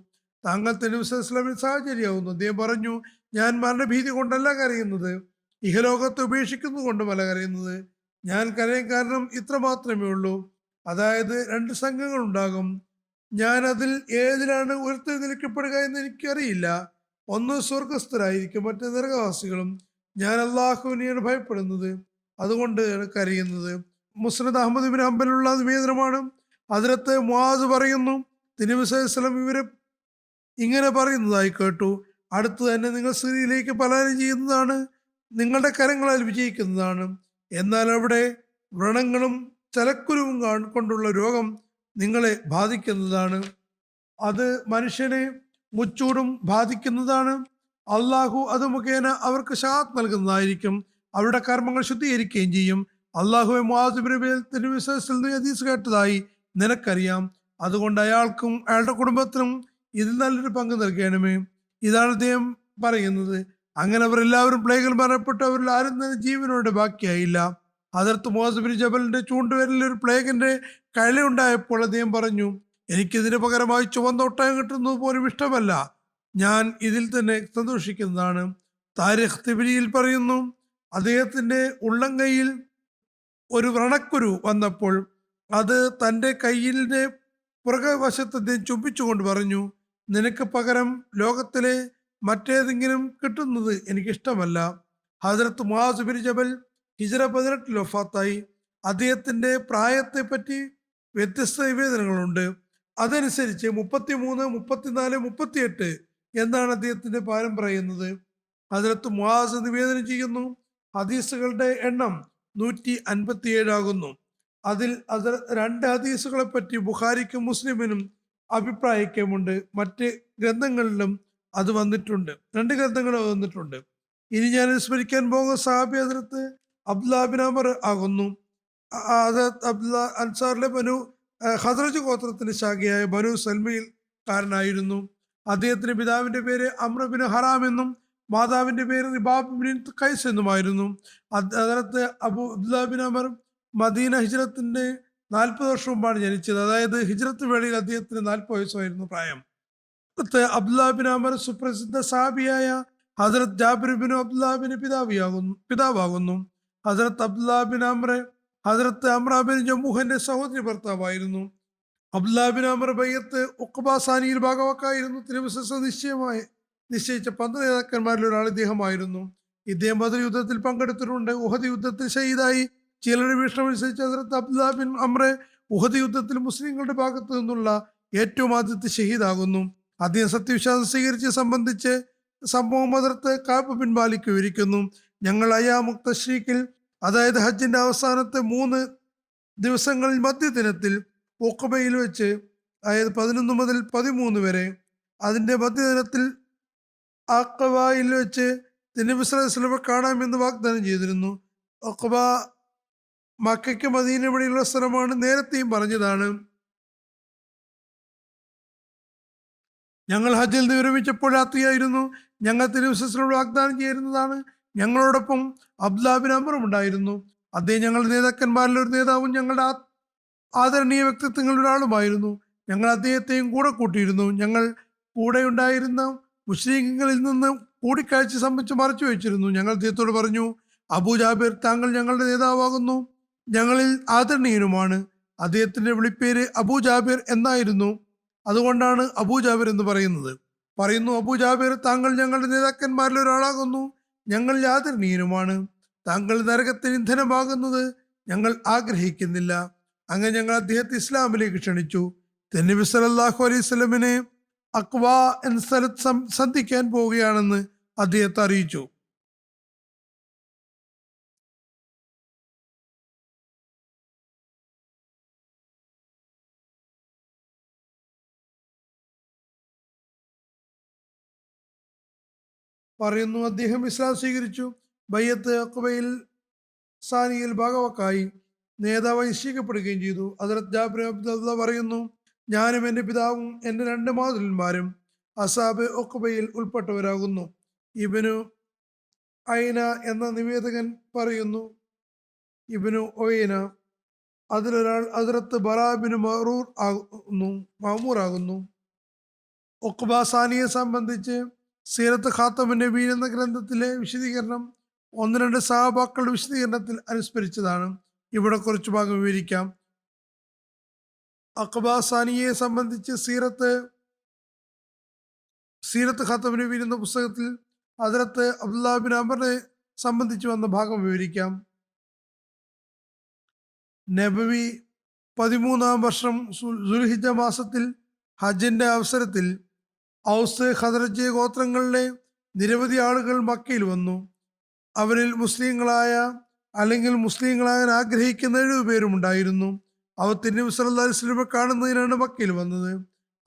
S2: താങ്കൾ തിരുനബി സ്വല്ലല്ലാഹു അലൈഹി വസല്ലം സാഹചര്യമാവുന്നു. അദ്ദേഹം പറഞ്ഞു, ഞാൻ മരണഭീതി കൊണ്ടല്ല കരയുന്നത്, ഇഹലോകത്തെ ഉപേക്ഷിക്കുന്നത് കൊണ്ടുമല്ല കരയുന്നത്. ഞാൻ കരയാൻ കാരണം ഇത്ര മാത്രമേ ഉള്ളൂ, അതായത് 2 സംഘങ്ങൾ ഉണ്ടാകും. ഞാൻ അതിൽ ഏതിലാണ് ഉയർത്തെഴുന്നേൽക്കപ്പെടുക എന്ന് എനിക്കറിയില്ല. ഒന്ന് സ്വർഗസ്ഥരായിരിക്കും, മറ്റേ നരകവാസികളും. ഞാൻ അള്ളാഹുവിനെയാണ് ഭയപ്പെടുന്നത്, അതുകൊണ്ടാണ് കരയുന്നത്. മുസ്നദ് അഹ്മദ് ഇബ്നു ഹംബലുള്ള നിവേദനമാണ്. ഹദരത്ത് മുആസ് പറയുന്നു, തിരുനബി സ്വല്ലല്ലാഹു അലൈഹി വസല്ലം ഇവരെ ഇങ്ങനെ പറയുന്നതായി കേട്ടു, അടുത്ത് തന്നെ നിങ്ങൾ സിറിയയിലേക്ക് പലായനം ചെയ്യുന്നതാണ്, നിങ്ങളുടെ കരങ്ങളാൽ വിജയിക്കുന്നതാണ്. എന്നാൽ അവിടെ വ്രണങ്ങളും ചലക്കുരുവും കൊണ്ടുള്ള രോഗം നിങ്ങളെ ബാധിക്കുന്നതാണ്. അത് മനുഷ്യനെ മുച്ചൂടും ബാധിക്കുന്നതാണ്. അള്ളാഹു അത് മുഖേന അവർക്ക് ഷഹാദത്ത് നൽകുന്നതായിരിക്കും. അവരുടെ കർമ്മങ്ങൾ ശുദ്ധീകരിക്കുകയും ചെയ്യും. അള്ളാഹുവെ മുആസ് ഇബ്നു ഹദീസ് കേട്ടതായി നിനക്കറിയാം, അതുകൊണ്ട് അയാൾക്കും അയാളുടെ കുടുംബത്തിനും ഇതിൽ നല്ലൊരു പങ്ക് നൽകണമേ. ഇതാണ് അദ്ദേഹം പറയുന്നത്. അങ്ങനെ അവർ എല്ലാവരും പ്ലേഗിൽ മരണപ്പെട്ടു. അവരിൽ ആരും തന്നെ ജീവനോടെ ബാക്കിയായില്ല. ഹദരത്ത് മുആസ് ഇബ്നു ജബലിന്റെ ചൂണ്ടുവിരലിൽ ഒരു പ്ലേഗിന്റെ കഴലുണ്ടായപ്പോൾ അദ്ദേഹം പറഞ്ഞു, എനിക്കിതിന് പകരമായി ചുവന്ന ഒട്ടകം കിട്ടുന്നത് പോലും ഇഷ്ടമല്ല, ഞാൻ ഇതിൽ തന്നെ സന്തോഷിക്കുന്നതാണ്. താരിഖ് തിബ്രിയിൽ പറയുന്നു, അദ്ദേഹത്തിന്റെ ഉള്ളംകൈയിൽ ഒരു വ്രണക്കുരു വന്നപ്പോൾ അത് തൻ്റെ കയ്യിലെ പുറകുവശത്ത് അദ്ദേഹം ചുംബിച്ചുകൊണ്ട് പറഞ്ഞു, നിനക്ക് പകരം ലോകത്തിലെ മറ്റേതെങ്കിലും കിട്ടുന്നത് എനിക്കിഷ്ടമല്ല. ഹദരത്ത് മുആസ് ഇബ്നു ജബൽ ഹിജ്റ 18 വഫാത്തായി. അദ്ദേഹത്തിന്റെ പ്രായത്തെ പറ്റി വ്യത്യസ്ത നിവേദനങ്ങളുണ്ട്. അതനുസരിച്ച് 33, 34, 38 എന്നാണ് അദ്ദേഹത്തിന്റെ പാരം പറയുന്നത്. ഹദരത്ത് മുആസ് നിവേദനം ചെയ്യുന്നു, ഹദീസുകളുടെ എണ്ണം 157 ആകുന്നു. അതിൽ 2 ഹദീസുകളെ പറ്റി ബുഖാരിക്കും മുസ്ലിമിനും അഭിപ്രായമുണ്ട്. മറ്റ് ഗ്രന്ഥങ്ങളിലും അത് വന്നിട്ടുണ്ട്. 2 ഗ്രന്ഥങ്ങളും വന്നിട്ടുണ്ട്. ഇനി ഞാൻ സ്മരിക്കാൻ പോകുന്ന സഹാബി ഹദരത്ത് അബ്ദുല്ലാഹ് ബിൻ അമർ ആകുന്നു. ഹദരത്ത് അബ്ദുല്ലാഹ് അൻസാറിലെ ഖദ്റജ് ഗോത്രത്തിന്റെ ശാഖയായ ബനു സൽമയിൽ കാരനായിരുന്നു. അദ്ദേഹത്തിന്റെ പിതാവിന്റെ പേര് അമ്ര ബിൻ ഹറാം എന്നും മാതാവിന്റെ പേര് റിബാബ് ബിൻ ഖൈസ് എന്നുമായിരുന്നു. Hazrat Abu Abdullah bin Amr Medina ഹിജ്റത്തിന്റെ 40 വർഷം മുമ്പാണ് ജനിച്ചത്. അതായത് ഹിജ്റത്ത് വേളയിൽ അദ്ദേഹത്തിന് 40 വയസ്സായിരുന്നു പ്രായം. അബ്ദുല്ലാ ബിൻ അമർ സുപ്രസിദ്ധ സാബിയായ ഹസ്രത്ത് ജാബിർ ബിൻ അബ്ദുല്ലാബിന് പിതാവാകുന്നു. ഹസ്രത്ത് അബ്ദുല്ലാ ബിൻ അമർ ഹസ്രത്ത് അമ്ര ബിൻ ജമൂഹന്റെ സഹോദരി ഭർത്താവായിരുന്നു. അബ്ദുല്ലാ ബിൻ അമർ ബയ്യത്ത് ഉഖബ സാനിയിൽ ഭാഗവാക്കായിരുന്നു. തിരുവനന്തപുരം നിശ്ചയിച്ച 10 നേതാക്കന്മാരിൽ ഒരാൾ ഇദ്ദേഹമായിരുന്നു. ഇദ്ദേഹം ബദർ യുദ്ധത്തിൽ പങ്കെടുത്തിട്ടുണ്ട്. ഉഹദ് യുദ്ധത്തിൽ ഷഹീദായി. ചിലരുടെ വീക്ഷണം അനുസരിച്ച് ഹസ്രത്ത് അബ്ദുല്ലാ ബിൻ അമ്ര ഉഹദ് യുദ്ധത്തിൽ മുസ്ലിങ്ങളുടെ ഭാഗത്തു നിന്നുള്ള ഏറ്റവും ആദ്യത്തെ ഷഹീദാകുന്നു. അദ്ദേഹം സത്യവിശ്വാസം സ്വീകരിച്ച് സംബന്ധിച്ച് സംഭവം ഹസ്രത്ത് കാബ് ബിൻ മാലിക് വിവരിക്കുന്നു. ഞങ്ങൾ അയ്യാമുക് തശ്രീഖിൽ, അതായത് ഹജ്ജിന്റെ അവസാനത്തെ 3 ദിവസങ്ങളിൽ മധ്യദിനത്തിൽ ഉഖബയിൽ വെച്ച്, അതായത് 11 മുതൽ 13 വരെ, അതിന്റെ മധ്യദിനത്തിൽ അഖബയിൽ വെച്ച് നബി സല്ലല്ലാഹു അലൈഹി വസല്ലമയെ കാണാമെന്ന് വാഗ്ദാനം ചെയ്തിരുന്നു. ഉഖബ മക്കയ്ക്ക് മദീന ഇവിടെയുള്ള സ്ഥലമാണ്. നേരത്തെയും പറഞ്ഞതാണ്. ഞങ്ങൾ ഹജ്ജിൽ നിന്ന് വിരമിച്ചപ്പോൾ രാത്രിയായിരുന്നു. ഞങ്ങൾ തിരുവനന്തപുരം വാഗ്ദാനം ചെയ്യുന്നതാണ്. ഞങ്ങളോടൊപ്പം അബ്ദുല്ലാ ബിൻ അമറും ഉണ്ടായിരുന്നു. അദ്ദേഹം ഞങ്ങളുടെ നേതാക്കന്മാരിൽ ഒരു നേതാവും ഞങ്ങളുടെ ആദരണീയ വ്യക്തിത്വങ്ങളിൽ ഒരാളുമായിരുന്നു. ഞങ്ങൾ അദ്ദേഹത്തെയും കൂടെ കൂട്ടിയിരുന്നു. ഞങ്ങൾ കൂടെ ഉണ്ടായിരുന്ന മുസ്ലിങ്ങളിൽ നിന്ന് കൂടിക്കാഴ്ച സംബന്ധിച്ച് മറച്ചു വെച്ചിരുന്നു. ഞങ്ങൾ അദ്ദേഹത്തോട് പറഞ്ഞു, അബൂ ജാബിർ, താങ്കൾ ഞങ്ങളുടെ നേതാവാകുന്നു, ഞങ്ങളിൽ ആദരണീയനുമാണ്. അദ്ദേഹത്തിന്റെ വിളിപ്പേര് അബൂ ജാബിർ എന്നായിരുന്നു. അതുകൊണ്ടാണ് അബൂ ജാബിർ എന്ന് പറയുന്നു, അബൂ ജാബിർ, താങ്കൾ ഞങ്ങളുടെ നേതാക്കന്മാരിൽ ഒരാളാകുന്നു, ഞങ്ങൾ ആദരണീയനുമാണ്. താങ്കൾ നരകത്തിന് ഇന്ധനമാകുന്നത് ഞങ്ങൾ ആഗ്രഹിക്കുന്നില്ല. അങ്ങനെ ഞങ്ങൾ അദ്ദേഹത്തെ ഇസ്ലാമിലേക്ക് ക്ഷണിച്ചു. നബി സല്ലല്ലാഹു അലൈഹി വസല്ലമിനെ അഖ്വ എന്ന സ്ഥലത്ത് സന്ധിക്കാൻ പോവുകയാണെന്ന് അദ്ദേഹത്തെ അറിയിച്ചു. പറയുന്നു, അദ്ദേഹം ഇസ്ലാം സ്വീകരിച്ചു. ബയ്യത്ത് അഖബയിൽ സാനിയിൽ ഭാഗവാക്കായി നേതാവായി നിശ്ചയിക്കപ്പെടുകയും ചെയ്തു. ഹദ്റത്ത് ജാബിർ അബ്ദുള്ള പറയുന്നു, ഞാനും എൻ്റെ പിതാവും എൻ്റെ 2 മാതുലന്മാരും അസാബ് ഒഖബയിൽ ഉൾപ്പെട്ടവരാകുന്നു. ഇബ്നു ഐന എന്ന നിവേദകൻ പറയുന്നു, ഇബ്നു ഒയ്ന അതിലൊരാൾ ഹദ്റത്ത് ബറാ ബിൻ മഅ്മൂർ ആകുന്നു. ഒഖബ സാനിയെ സംബന്ധിച്ച് സീറത്ത് ഖാത്തമുൻ നബീൻ എന്ന ഗ്രന്ഥത്തിലെ വിശദീകരണം 1-2 സഹാബാക്കളുടെ വിശദീകരണത്തിൽ അനുസ്മരിച്ചതാണ്. ഇവിടെ കുറച്ചു ഭാഗം വിവരിക്കാം. അഖബ സാനിയെ സംബന്ധിച്ച് സീറത്ത് ഖാത്തമുൻ നബീൻ എന്ന പുസ്തകത്തിൽ ഹദ്റത്ത് അബ്ദുല്ലാ ബിൻ അമറിനെ സംബന്ധിച്ച് വന്ന ഭാഗം വിവരിക്കാം. നബവി 13-ാം വർഷം ദുൽഹിജ്ജ മാസത്തിൽ ഹജ്ജിന്റെ അവസരത്തിൽ ഔസ് ഖദറജ് ഗോത്രങ്ങളിലെ നിരവധി ആളുകൾ മക്കയിൽ വന്നു. അവരിൽ മുസ്ലിങ്ങളായ അല്ലെങ്കിൽ മുസ്ലിങ്ങളാകാൻ ആഗ്രഹിക്കുന്ന 7 പേരും ഉണ്ടായിരുന്നു. അവർ നബി സല്ലല്ലാഹു അലൈഹി വസല്ലമയെ കാണുന്നതിനാണ് മക്കയിൽ വന്നത്.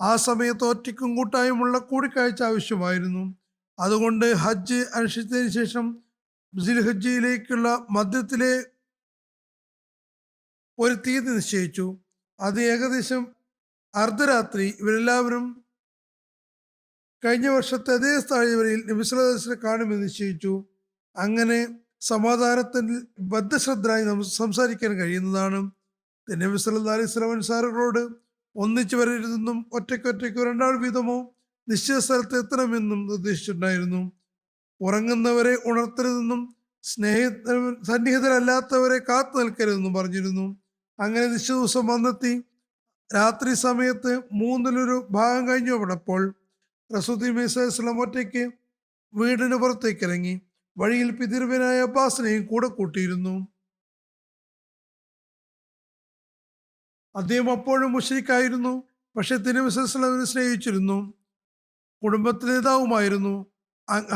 S2: ആ സമയത്ത് ഒറ്റയ്ക്കും കൂട്ടായുമുള്ള കൂടിക്കാഴ്ച ആവശ്യമായിരുന്നു. അതുകൊണ്ട് ഹജ്ജ് അനുഷ്ഠിച്ചതിന് ശേഷം ദുൽഹിജ്ജയിലേക്കുള്ള മധ്യത്തിലെ ഒരു തീയതി നിശ്ചയിച്ചു. അത് ഏകദേശം അർദ്ധരാത്രി. ഇവരെല്ലാവരും കഴിഞ്ഞ വർഷത്തെ അതേ താഴ്വരയിൽ നബി സല്ലല്ലാഹു അലൈഹി വസല്ലമയെ കാണുമെന്ന് നിശ്ചയിച്ചു. അങ്ങനെ സമാധാനത്തിൽ ബദ്ധശ്രദ്ധരായി സംസാരിക്കാൻ കഴിയുന്നതാണ്. നബി സല്ലല്ലാഹു അലൈഹി വസല്ലം അൻസാറുകളോട് ഒന്നിച്ചു വരരുതെന്നും ഒറ്റയ്ക്കൊറ്റയ്ക്കോ 2 ആൾ വീതമോ നിശ്ചിത സ്ഥലത്ത് എത്തണമെന്നും നിർദ്ദേശിച്ചിട്ടുണ്ടായിരുന്നു. ഉറങ്ങുന്നവരെ ഉണർത്തരുതെന്നും സന്നിഹിതരല്ലാത്തവരെ കാത്തു നിൽക്കരുതെന്നും പറഞ്ഞിരുന്നു. അങ്ങനെ നിശ്ചിത ദിവസം വന്നെത്തി. രാത്രി സമയത്ത് 1/3 ഭാഗം കഴിഞ്ഞപ്പോൾ റസൂൽ സല്ലല്ലാഹു അലൈഹി വസല്ലം ഒറ്റയ്ക്ക് വീടിന് പുറത്തേക്ക് ഇറങ്ങി. വഴിയിൽ പിതൃവ്യനായ അബ്ബാസിനെയും കൂടെ കൂട്ടിയിരുന്നു. അദ്ദേഹം അപ്പോഴും മുശ്രിക്കായിരുന്നു. പക്ഷെ നബി സല്ലല്ലാഹു അലൈഹി വസല്ലമയെ സ്നേഹിച്ചിരുന്നു. കുടുംബത്തിലെ നേതാവുമായിരുന്നു.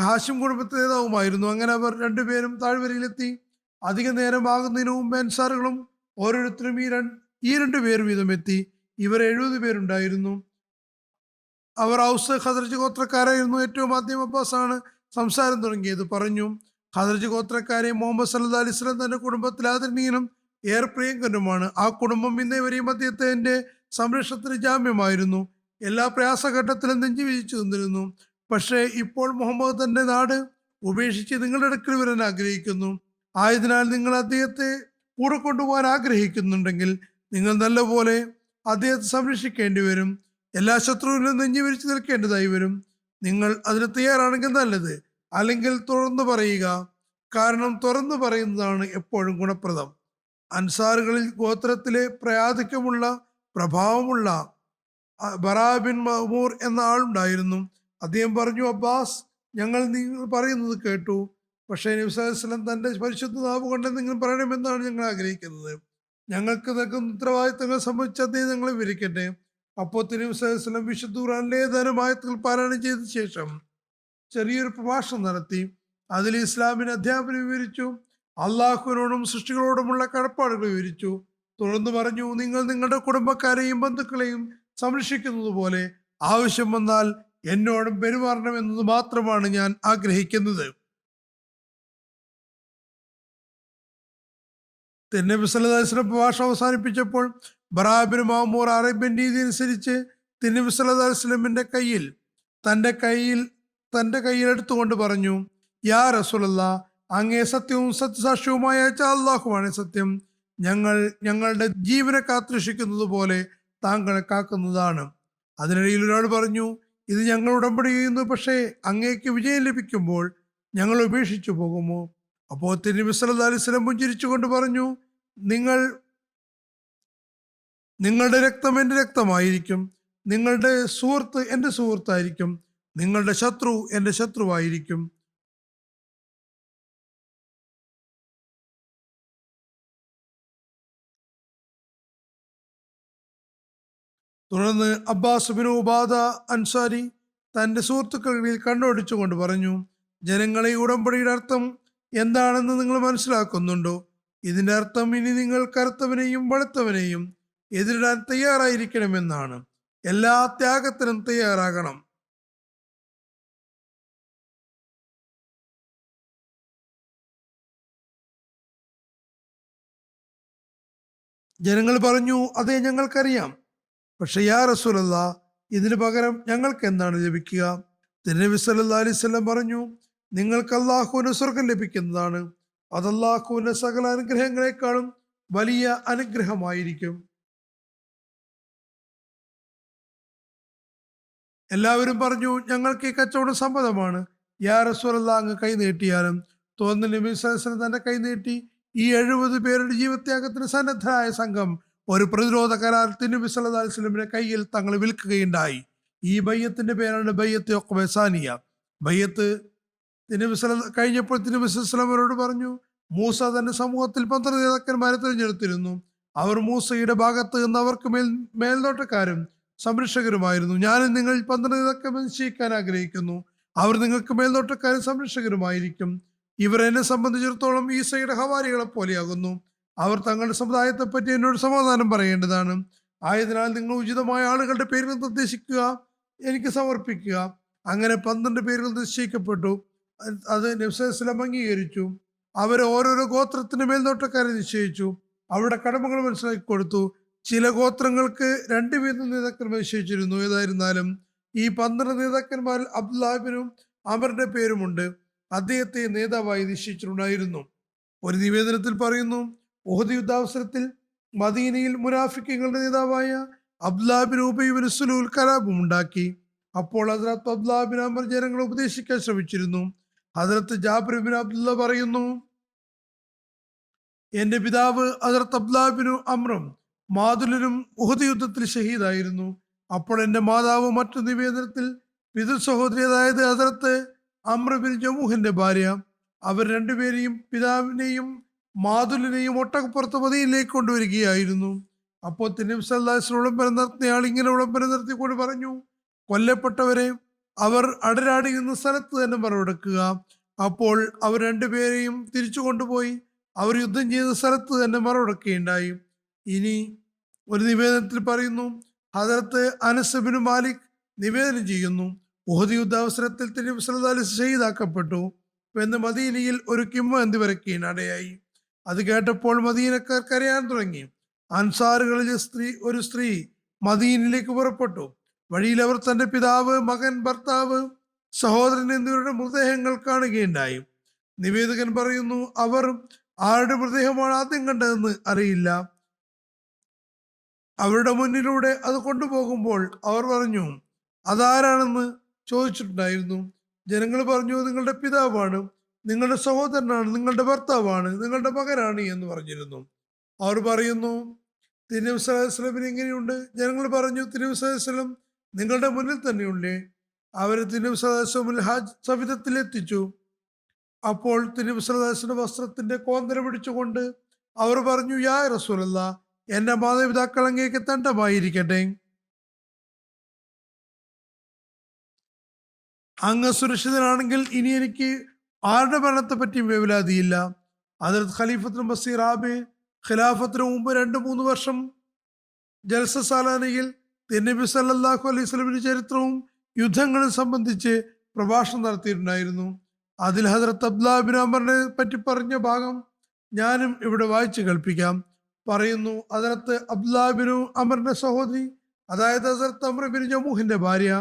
S2: ഹാഷിം കുടുംബത്തിലെ നേതാവുമായിരുന്നു. അങ്ങനെ അവർ 2 പേരും താഴ്വരയിലെത്തി. അധിക നേരം ആകുന്നതിന് മുമ്പ് അൻസാറുകളും ഓരോരുത്തരും ഈ 2 പേർ വീതം എത്തി. ഇവർ 70 പേരുണ്ടായിരുന്നു. അവർ ഔസ് ഖദർജ് ഗോത്രക്കാരായിരുന്നു. ഏറ്റവും ആദ്യം അബ്ബാസാണ് സംസാരം തുടങ്ങിയത്. പറഞ്ഞു, ഖദർജ് ഗോത്രക്കാരെ മുഹമ്മദ് സല്ലല്ലാഹു അലൈഹി വസല്ലം തന്റെ കുടുംബത്തിൽ ആദരണീയനും ഏറെ പ്രിയങ്കരനുമാണ്. ആ കുടുംബം ഇന്നേ വരെയും അദ്ദേഹത്തിന്റെ സംരക്ഷണത്തിന് ജാമ്യമായിരുന്നു. എല്ലാ പ്രയാസഘട്ടത്തിലും നെഞ്ചു വീഴ്ച നിന്നിരുന്നു. പക്ഷേ ഇപ്പോൾ മുഹമ്മദ് തന്റെ നാട് ഉപേക്ഷിച്ച് നിങ്ങളുടെ അടുക്കൽ വരാൻ ആഗ്രഹിക്കുന്നു. ആയതിനാൽ നിങ്ങൾ അദ്ദേഹത്തെ കൂടെ കൊണ്ടുപോകാൻ ആഗ്രഹിക്കുന്നുണ്ടെങ്കിൽ നിങ്ങൾ നല്ലപോലെ അദ്ദേഹത്തെ സംരക്ഷിക്കേണ്ടി വരും. എല്ലാ ശത്രുവിനും നെഞ്ചു വിരിച്ചു നിൽക്കേണ്ടതായി വരും. നിങ്ങൾ അതിന് തയ്യാറാണെങ്കിൽ നല്ലത്, അല്ലെങ്കിൽ തുറന്നു പറയുക. കാരണം തുറന്നു പറയുന്നതാണ് എപ്പോഴും ഗുണപ്രദം. അൻസാറുകളിൽ ഗോത്രത്തിലെ പ്രയാധിക്യമുള്ള പ്രഭാവമുള്ള ബറാ ബിൻ മഅ്മൂർ എന്ന ആളുണ്ടായിരുന്നു. അദ്ദേഹം പറഞ്ഞു, അബ്ബാസ്, ഞങ്ങൾ നിങ്ങൾ പറയുന്നത് കേട്ടു. പക്ഷേ നബി സല്ലല്ലാഹു അലൈഹി വസല്ലം തന്റെ പരിശുദ്ധ നാവ് കൊണ്ട് നിങ്ങൾ പറയണമെന്നാണ് ഞങ്ങൾ ആഗ്രഹിക്കുന്നത്. ഞങ്ങൾക്ക് നൽകുന്ന ഉത്തരവാദിത്തങ്ങൾ സംബന്ധിച്ച് അദ്ദേഹം ഞങ്ങളെ വിവരിക്കട്ടെ. അപ്പോൾ നബി സല്ലല്ലാഹു അലൈഹി വസല്ലം വിശുദ്ധ ഖുർആനിലെ ധനമായത്തുകൾ പാരായണം ചെയ്ത ശേഷം ചെറിയൊരു പ്രഭാഷണം നടത്തി. അതിൽ ഇസ്ലാമിന് അധ്യാപനം വിവരിച്ചു. അള്ളാഹുവിനോടും സൃഷ്ടികളോടുമുള്ള കടപ്പാടുകൾ വിവരിച്ചു. തുടർന്ന് പറഞ്ഞു, നിങ്ങൾ നിങ്ങളുടെ കുടുംബക്കാരെയും ബന്ധുക്കളെയും സംരക്ഷിക്കുന്നത് പോലെ ആവശ്യം വന്നാൽ എന്നോടും പെരുമാറണം എന്നത് മാത്രമാണ് ഞാൻ ആഗ്രഹിക്കുന്നത്. നബി സല്ലല്ലാഹു അലൈഹി വസല്ലം പ്രഭാഷണം അവസാനിപ്പിച്ചപ്പോൾ ബറാ ബിൻ മഅ്മൂർ അറേബ്യൻ രീതി അനുസരിച്ച് നബി സല്ലല്ലാഹു അലൈഹി വസല്ലമിന്റെ തന്റെ കയ്യിൽ എടുത്തുകൊണ്ട് പറഞ്ഞു, യാ റസൂലല്ലാഹ്, അങ്ങേ സത്യവും സത്യസാക്ഷ്യവുമായ അല്ലാഹുവാണ് സത്യം. ഞങ്ങൾ ഞങ്ങളുടെ ജീവനെ കാത്തുരക്ഷിക്കുന്നത് പോലെ താങ്കളെ കാക്കുന്നതാണ്. അതിനിടയിൽ ഒരാൾ പറഞ്ഞു, ഇത് ഞങ്ങൾ ഉടമ്പടി ചെയ്യുന്നു, പക്ഷേ അങ്ങേക്ക് വിജയം ലഭിക്കുമ്പോൾ ഞങ്ങൾ ഉപേക്ഷിച്ചു പോകുമോ? അപ്പോൾ നബി സല്ലല്ലാഹു അലൈഹി വസല്ലം പുഞ്ചിരിച്ചുകൊണ്ട് പറഞ്ഞു, നിങ്ങളുടെ രക്തം എൻ്റെ രക്തമായിരിക്കും, നിങ്ങളുടെ സുഹൃത്ത് എൻ്റെ സുഹൃത്തായിരിക്കും, നിങ്ങളുടെ ശത്രു എൻ്റെ ശത്രുവായിരിക്കും. തുടർന്ന് അബ്ബാസ് ബിൻ ഉബാദ അൻസാരി തന്റെ സുഹൃത്തുക്കളിൽ കണ്ണോടിച്ചുകൊണ്ട് പറഞ്ഞു, ജനങ്ങളെ ഉടമ്പടിയുടെ അർത്ഥം എന്താണെന്ന് നിങ്ങൾ മനസ്സിലാക്കുന്നുണ്ടോ? ഇതിന്റെ അർത്ഥം ഇനി നിങ്ങൾ കറുത്തവനെയും വെളുത്തവനെയും എതിരിടാൻ തയ്യാറായിരിക്കണമെന്നാണ്. എല്ലാ ത്യാഗത്തിനും തയ്യാറാകണം. ജനങ്ങൾ പറഞ്ഞു, അതെ, ഞങ്ങൾക്കറിയാം. പക്ഷെ യാ റസൂലല്ലാഹ്, ഇതിനു പകരം ഞങ്ങൾക്ക് എന്താണ് ലഭിക്കുക? നബി സല്ലല്ലാഹു അലൈഹി വസല്ലം പറഞ്ഞു, നിങ്ങൾക്ക് അള്ളാഹുവിന്റെ സ്വർഗം ലഭിക്കുന്നതാണ്. അത് അള്ളാഹുവിന്റെ സകല അനുഗ്രഹങ്ങളെക്കാളും വലിയ അനുഗ്രഹമായിരിക്കും. എല്ലാവരും പറഞ്ഞു, ഞങ്ങൾക്ക് ഈ കച്ചവടം സമ്മതമാണ്. യാ റസൂലല്ലാഹ്, അങ്ങ് കൈ നീട്ടിയാലും. തോന്നുന്ന നബി സല്ലല്ലാഹു അലൈഹി വസല്ലം തന്റെ കൈ നീട്ടി. ഈ 70 പേരുടെ ജീവത്യാഗത്തിന് സന്നദ്ധരായ സംഘം ഒരു പ്രതിരോധ കരാർ നബി സല്ലല്ലാഹു അലൈഹി വസല്ലമിന്റെ കയ്യിൽ തങ്ങൾ വിൽക്കുകയുണ്ടായി. ഈ ബയ്യത്തിന്റെ പേരാണ് ബയ്യത്ത് ഉഖബ സാനിയ. ബയ്യത്ത് കഴിഞ്ഞപ്പോൾ നബി സല്ലല്ലാഹു അലൈഹി വസല്ലം അവരോട് പറഞ്ഞു, മൂസ തന്റെ സമൂഹത്തിൽ 12 നേതാക്കന്മാരെ തിരഞ്ഞെടുത്തിരുന്നു. അവർ മൂസയുടെ ഭാഗത്ത് നിന്ന് അവർക്ക് മേൽനോട്ടക്കാരും സംരക്ഷകരുമായിരുന്നു. ഞാനും നിങ്ങൾ 12 നേതാക്കന്മാരെ നിശ്ചയിക്കാൻ ആഗ്രഹിക്കുന്നു. അവർ നിങ്ങൾക്ക് മേൽനോട്ടക്കാരും സംരക്ഷകരുമായിരിക്കും. ഇവർ എന്നെ സംബന്ധിച്ചിടത്തോളം ഈസയുടെ ഹവാരികളെ പോലെയാകുന്നു. അവർ തങ്ങളുടെ സമുദായത്തെ പറ്റി എന്നോട് സമാധാനം പറയേണ്ടതാണ്. ആയതിനാൽ നിങ്ങൾ ഉചിതമായ ആളുകളുടെ പേരുകൾ നിർദ്ദേശിക്കുക, എനിക്ക് സമർപ്പിക്കുക. അങ്ങനെ 12 പേരുകൾ നിശ്ചയിക്കപ്പെട്ടു. അത് നബി സല്ലല്ലാഹു അലൈഹി വസല്ലം അംഗീകരിച്ചു. അവരെ ഓരോരോ ഗോത്രത്തിന് മേൽനോട്ടക്കാരെ നിശ്ചയിച്ചു. അവരുടെ കടമകൾ മനസ്സിലാക്കി കൊടുത്തു. ചില ഗോത്രങ്ങൾക്ക് 2 വീതം നേതാക്കന്മാർ നിശ്ചയിച്ചിരുന്നു. ഏതായിരുന്നാലും ഈ 12 നേതാക്കന്മാരിൽ അബ്ദുല്ലാഹിബിനും അമറിന്റെ പേരുമുണ്ട്. അദ്ദേഹത്തെ നേതാവായി നിശ്ചയിച്ചിട്ടുണ്ടായിരുന്നു. ഒരു നിവേദനത്തിൽ പറയുന്നു, ഉഹദ് യുദ്ധാവസരത്തിൽ മദീനയിൽ മുനാഫിക്കുകളുടെ നേതാവായ അബ്ദുല്ലാഹ് ബിൻ ഉബൈ ബിൻ സുലൂൽ കലാപം ഉണ്ടാക്കി. അപ്പോൾ ഹദ്റത്ത് അബ്ദുല്ലാഹ് ബിൻ അമർ ജനങ്ങളെ ഉപദേശിക്കാൻ ശ്രമിച്ചിരുന്നു. ഹദ്റത്ത് ജാബിർ ബിൻ അബ്ദുല്ല പറയുന്നു, എന്റെ പിതാവ് ഹദ്റത്ത് അബ്ദുല്ലാഹ് ബിൻ അമ്രും മാതുലനും ഉഹദ് യുദ്ധത്തിൽ ഷഹീദായിരുന്നു. അപ്പോൾ എന്റെ മാതാവ് മറ്റു നിവേദനത്തിൽ പിതൃ സഹോദരി, അതായത് ഹദ്റത്ത് അമ്ര ബിൻ ജമൂഹിന്റെ ഭാര്യ, അവർ രണ്ടുപേരെയും പിതാവിനെയും മാതുലിനെയും ഒട്ടകപ്പുറത്ത് മദീനയിലേക്ക് കൊണ്ടുവരികയായിരുന്നു. അപ്പോൾ നബി സല്ലല്ലാഹു അലൈഹി വസല്ലം വിളംബരം നടത്തിയയാൾ ഇങ്ങനെ വിളംബരം നടത്തിക്കൊണ്ട് പറഞ്ഞു, കൊല്ലപ്പെട്ടവരെ അവർ അടരാടിയുന്ന സ്ഥലത്ത് തന്നെ മറവെടുക്കുക. അപ്പോൾ അവർ രണ്ടുപേരെയും തിരിച്ചു കൊണ്ടുപോയി അവർ യുദ്ധം ചെയ്ത സ്ഥലത്ത് തന്നെ മറവെടുക്കുകയുണ്ടായി. ഇനി ഒരു നിവേദനത്തിൽ പറയുന്നു, ഹദരത്ത് അനസ് ബിൻ മാലിക് നിവേദനം ചെയ്യുന്നു, ഉഹദ് യുദ്ധാവസരത്തിൽ നബി സല്ലല്ലാഹു അലൈഹി വസല്ലം ഷഹീദാക്കപ്പെട്ടു എന്ന് മദീനയിൽ ഒരു കിംവദന്തി പരക്കുകയിനിടയായി. അത് കേട്ടപ്പോൾ മദീനക്കാർ കരയാൻ തുടങ്ങി. അൻസാറുകളിൽ ഒരു സ്ത്രീ മദീനയിലേക്ക് പുറപ്പെട്ടു. വഴിയിൽ അവർ തന്റെ പിതാവ്, മകൻ, ഭർത്താവ്, സഹോദരൻ എന്നിവരുടെ മൃതദേഹങ്ങൾ കാണുകയുണ്ടായി. നിവേദകൻ പറയുന്നു, അവർ ആരുടെ മൃതദേഹമാണ് ആദ്യം കണ്ടതെന്ന് അറിയില്ല. അവരുടെ മുന്നിലൂടെ അത് കൊണ്ടുപോകുമ്പോൾ അവർ പറഞ്ഞു, അതാരാണെന്ന് ചോദിച്ചിട്ടുണ്ടായിരുന്നു. ജനങ്ങൾ പറഞ്ഞു, നിങ്ങളുടെ പിതാവാണ്, നിങ്ങളുടെ സഹോദരനാണ്, നിങ്ങളുടെ ഭർത്താവാണ്, നിങ്ങളുടെ മകനാണ് എന്ന് പറഞ്ഞിരുന്നു. അവർ പറയുന്നു, തിരുനബി സല്ലല്ലാഹു അലൈഹി വസല്ലമിന് എങ്ങനെയുണ്ട്? ജനങ്ങൾ പറഞ്ഞു, തിരുനബി സല്ലല്ലാഹു അലൈഹി വസല്ലം നിങ്ങളുടെ മുന്നിൽ തന്നെയുണ്ട്. അവരെ തിരുനബി സല്ലല്ലാഹു അലൈഹി വസല്ലം ഹാജ് സവിധത്തിൽ എത്തിച്ചു. അപ്പോൾ തിരുനബി സല്ലല്ലാഹു അലൈഹി വസല്ലം വസ്ത്രത്തിന്റെ കോന്തര പിടിച്ചുകൊണ്ട് അവർ പറഞ്ഞു, യാ റസൂലല്ലാഹ്, എന്റെ മാതാപിതാക്കൾ അങ്ങേക്ക് തണ്ടമായിരിക്കട്ടെ. അങ്ങ് സുരക്ഷിതനാണെങ്കിൽ ഇനി എനിക്ക് ആരുടെ മരണത്തെ പറ്റിയും വേവലാതിയില്ല. ഹദരത്ത് ഖലീഫത്തുൽ മസീഹ് റാബി ഖിലാഫത്തിന് മുമ്പ് 2-3 വർഷം ജൽസ സാലാനിയിൽ തിരുനബി സല്ലല്ലാഹു അലൈഹി വസല്ലമിന്റെ ചരിത്രവും യുദ്ധങ്ങളും സംബന്ധിച്ച് പ്രഭാഷണം നടത്തിയിട്ടുണ്ടായിരുന്നു. അതിൽ ഹദരത്ത് അബ്ദുല്ലാഹ് ബിൻ അമറിനെ പറ്റി പറഞ്ഞ ഭാഗം ഞാനും ഇവിടെ വായിച്ചു കേൾപ്പിക്കാം. പറയുന്നു, ഹദരത്ത് അബ്ദുല്ലാഹ് ബിൻ അമറിന്റെ സഹോദരി, അതായത് ഹദരത്ത് അംർ ബിൻ ജമൂഹിന്റെ ഭാര്യ,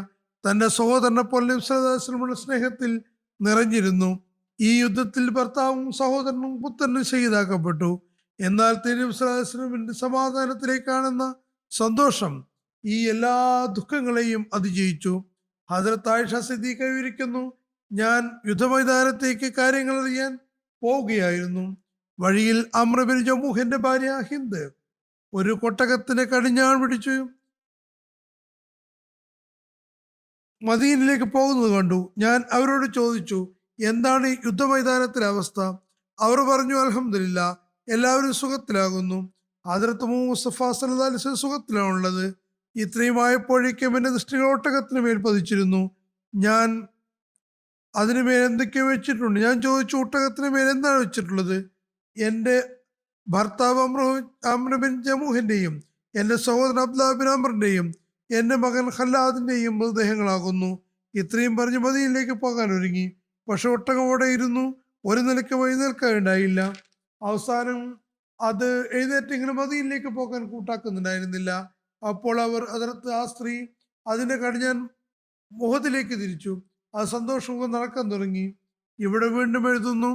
S2: തന്റെ സഹോദരനെ പോലെ നബി സല്ലല്ലാഹു അലൈഹി വസല്ലമയുടെ സ്നേഹത്തിൽ നിറഞ്ഞിരുന്നു. ഈ യുദ്ധത്തിൽ ഭർത്താവും സഹോദരനും പുത്രനും ഷഹീദാക്കപ്പെട്ടു. എന്നാൽ തിരുനബി സല്ലല്ലാഹു അലൈഹി വസല്ലമിന്റെ സമാധാനത്തിലേക്കാണെന്ന സന്തോഷം ഈ എല്ലാ ദുഃഖങ്ങളെയും അതിജയിച്ചു. ഹദരത്ത് ആയിഷ സിദ്ദീഖ വിവരിക്കുന്നു, ഞാൻ യുദ്ധമൈതാനത്തേക്ക് കാര്യങ്ങൾ അറിയാൻ പോവുകയായിരുന്നു. വഴിയിൽ അംർ ബിൻ ജമൂഹിന്റെ ഭാര്യ ഹിന്ദ് ഒരു കൊട്ടകത്തിന്റെ കടിഞ്ഞാൺ പിടിച്ചു മദീനയിലേക്ക് പോകുന്നത് കണ്ടു. ഞാൻ അവരോട് ചോദിച്ചു, എന്താണ് യുദ്ധമൈതാനത്തിലെ അവസ്ഥ? അവർ പറഞ്ഞു, അൽഹംദുലില്ലാ, എല്ലാവരും സുഖത്തിലാകുന്നു. ഹദരത്ത് മുസ്തഫ സല്ലല്ലാഹു അലൈഹി വസല്ലം സുഖത്തിലാണുള്ളത്. ഇത്രയുമായപ്പോഴേക്കും എന്റെ ദൃഷ്ടികൾ ഒട്ടകത്തിന് മേൽ പതിച്ചിരുന്നു. ഞാൻ അതിനുമേൽ എന്തൊക്കെയോ വെച്ചിട്ടുണ്ട്. ഞാൻ ചോദിച്ചു, ഒട്ടകത്തിന് മേൽ എന്താണ് വെച്ചിട്ടുള്ളത്? എൻ്റെ ഭർത്താവ് അംർ ബിൻ ജമൂഹിന്റെയും എൻ്റെ സഹോദരൻ അബ്ദുല്ലാഹ് ബിൻ അമറിന്റെയും എൻ്റെ മകൻ ഖല്ലാദിന്റെയും മൃതദേഹങ്ങളാകുന്നു. ഇത്രയും പറഞ്ഞ് മദീനയിലേക്ക് പോകാൻ ഒരുങ്ങി. പക്ഷെ ഒട്ടകം അവിടെ ഇരുന്നു, ഒരു നിലയ്ക്ക് എഴുന്നേൽക്കാനുണ്ടായില്ല. അവസാനം അത് എഴുന്നേറ്റെങ്കിലും മദീനയിലേക്ക് പോകാൻ കൂട്ടാക്കുന്നുണ്ടായിരുന്നില്ല. അപ്പോൾ അവർ അതിർത്ത് ആ സ്ത്രീ അതിന്റെ കടിഞ്ഞാൻ മുഖത്തിലേക്ക് തിരിച്ചു. അത് സന്തോഷവും നടക്കാൻ തുടങ്ങി. ഇവിടെ വീണ്ടും എഴുതുന്നു,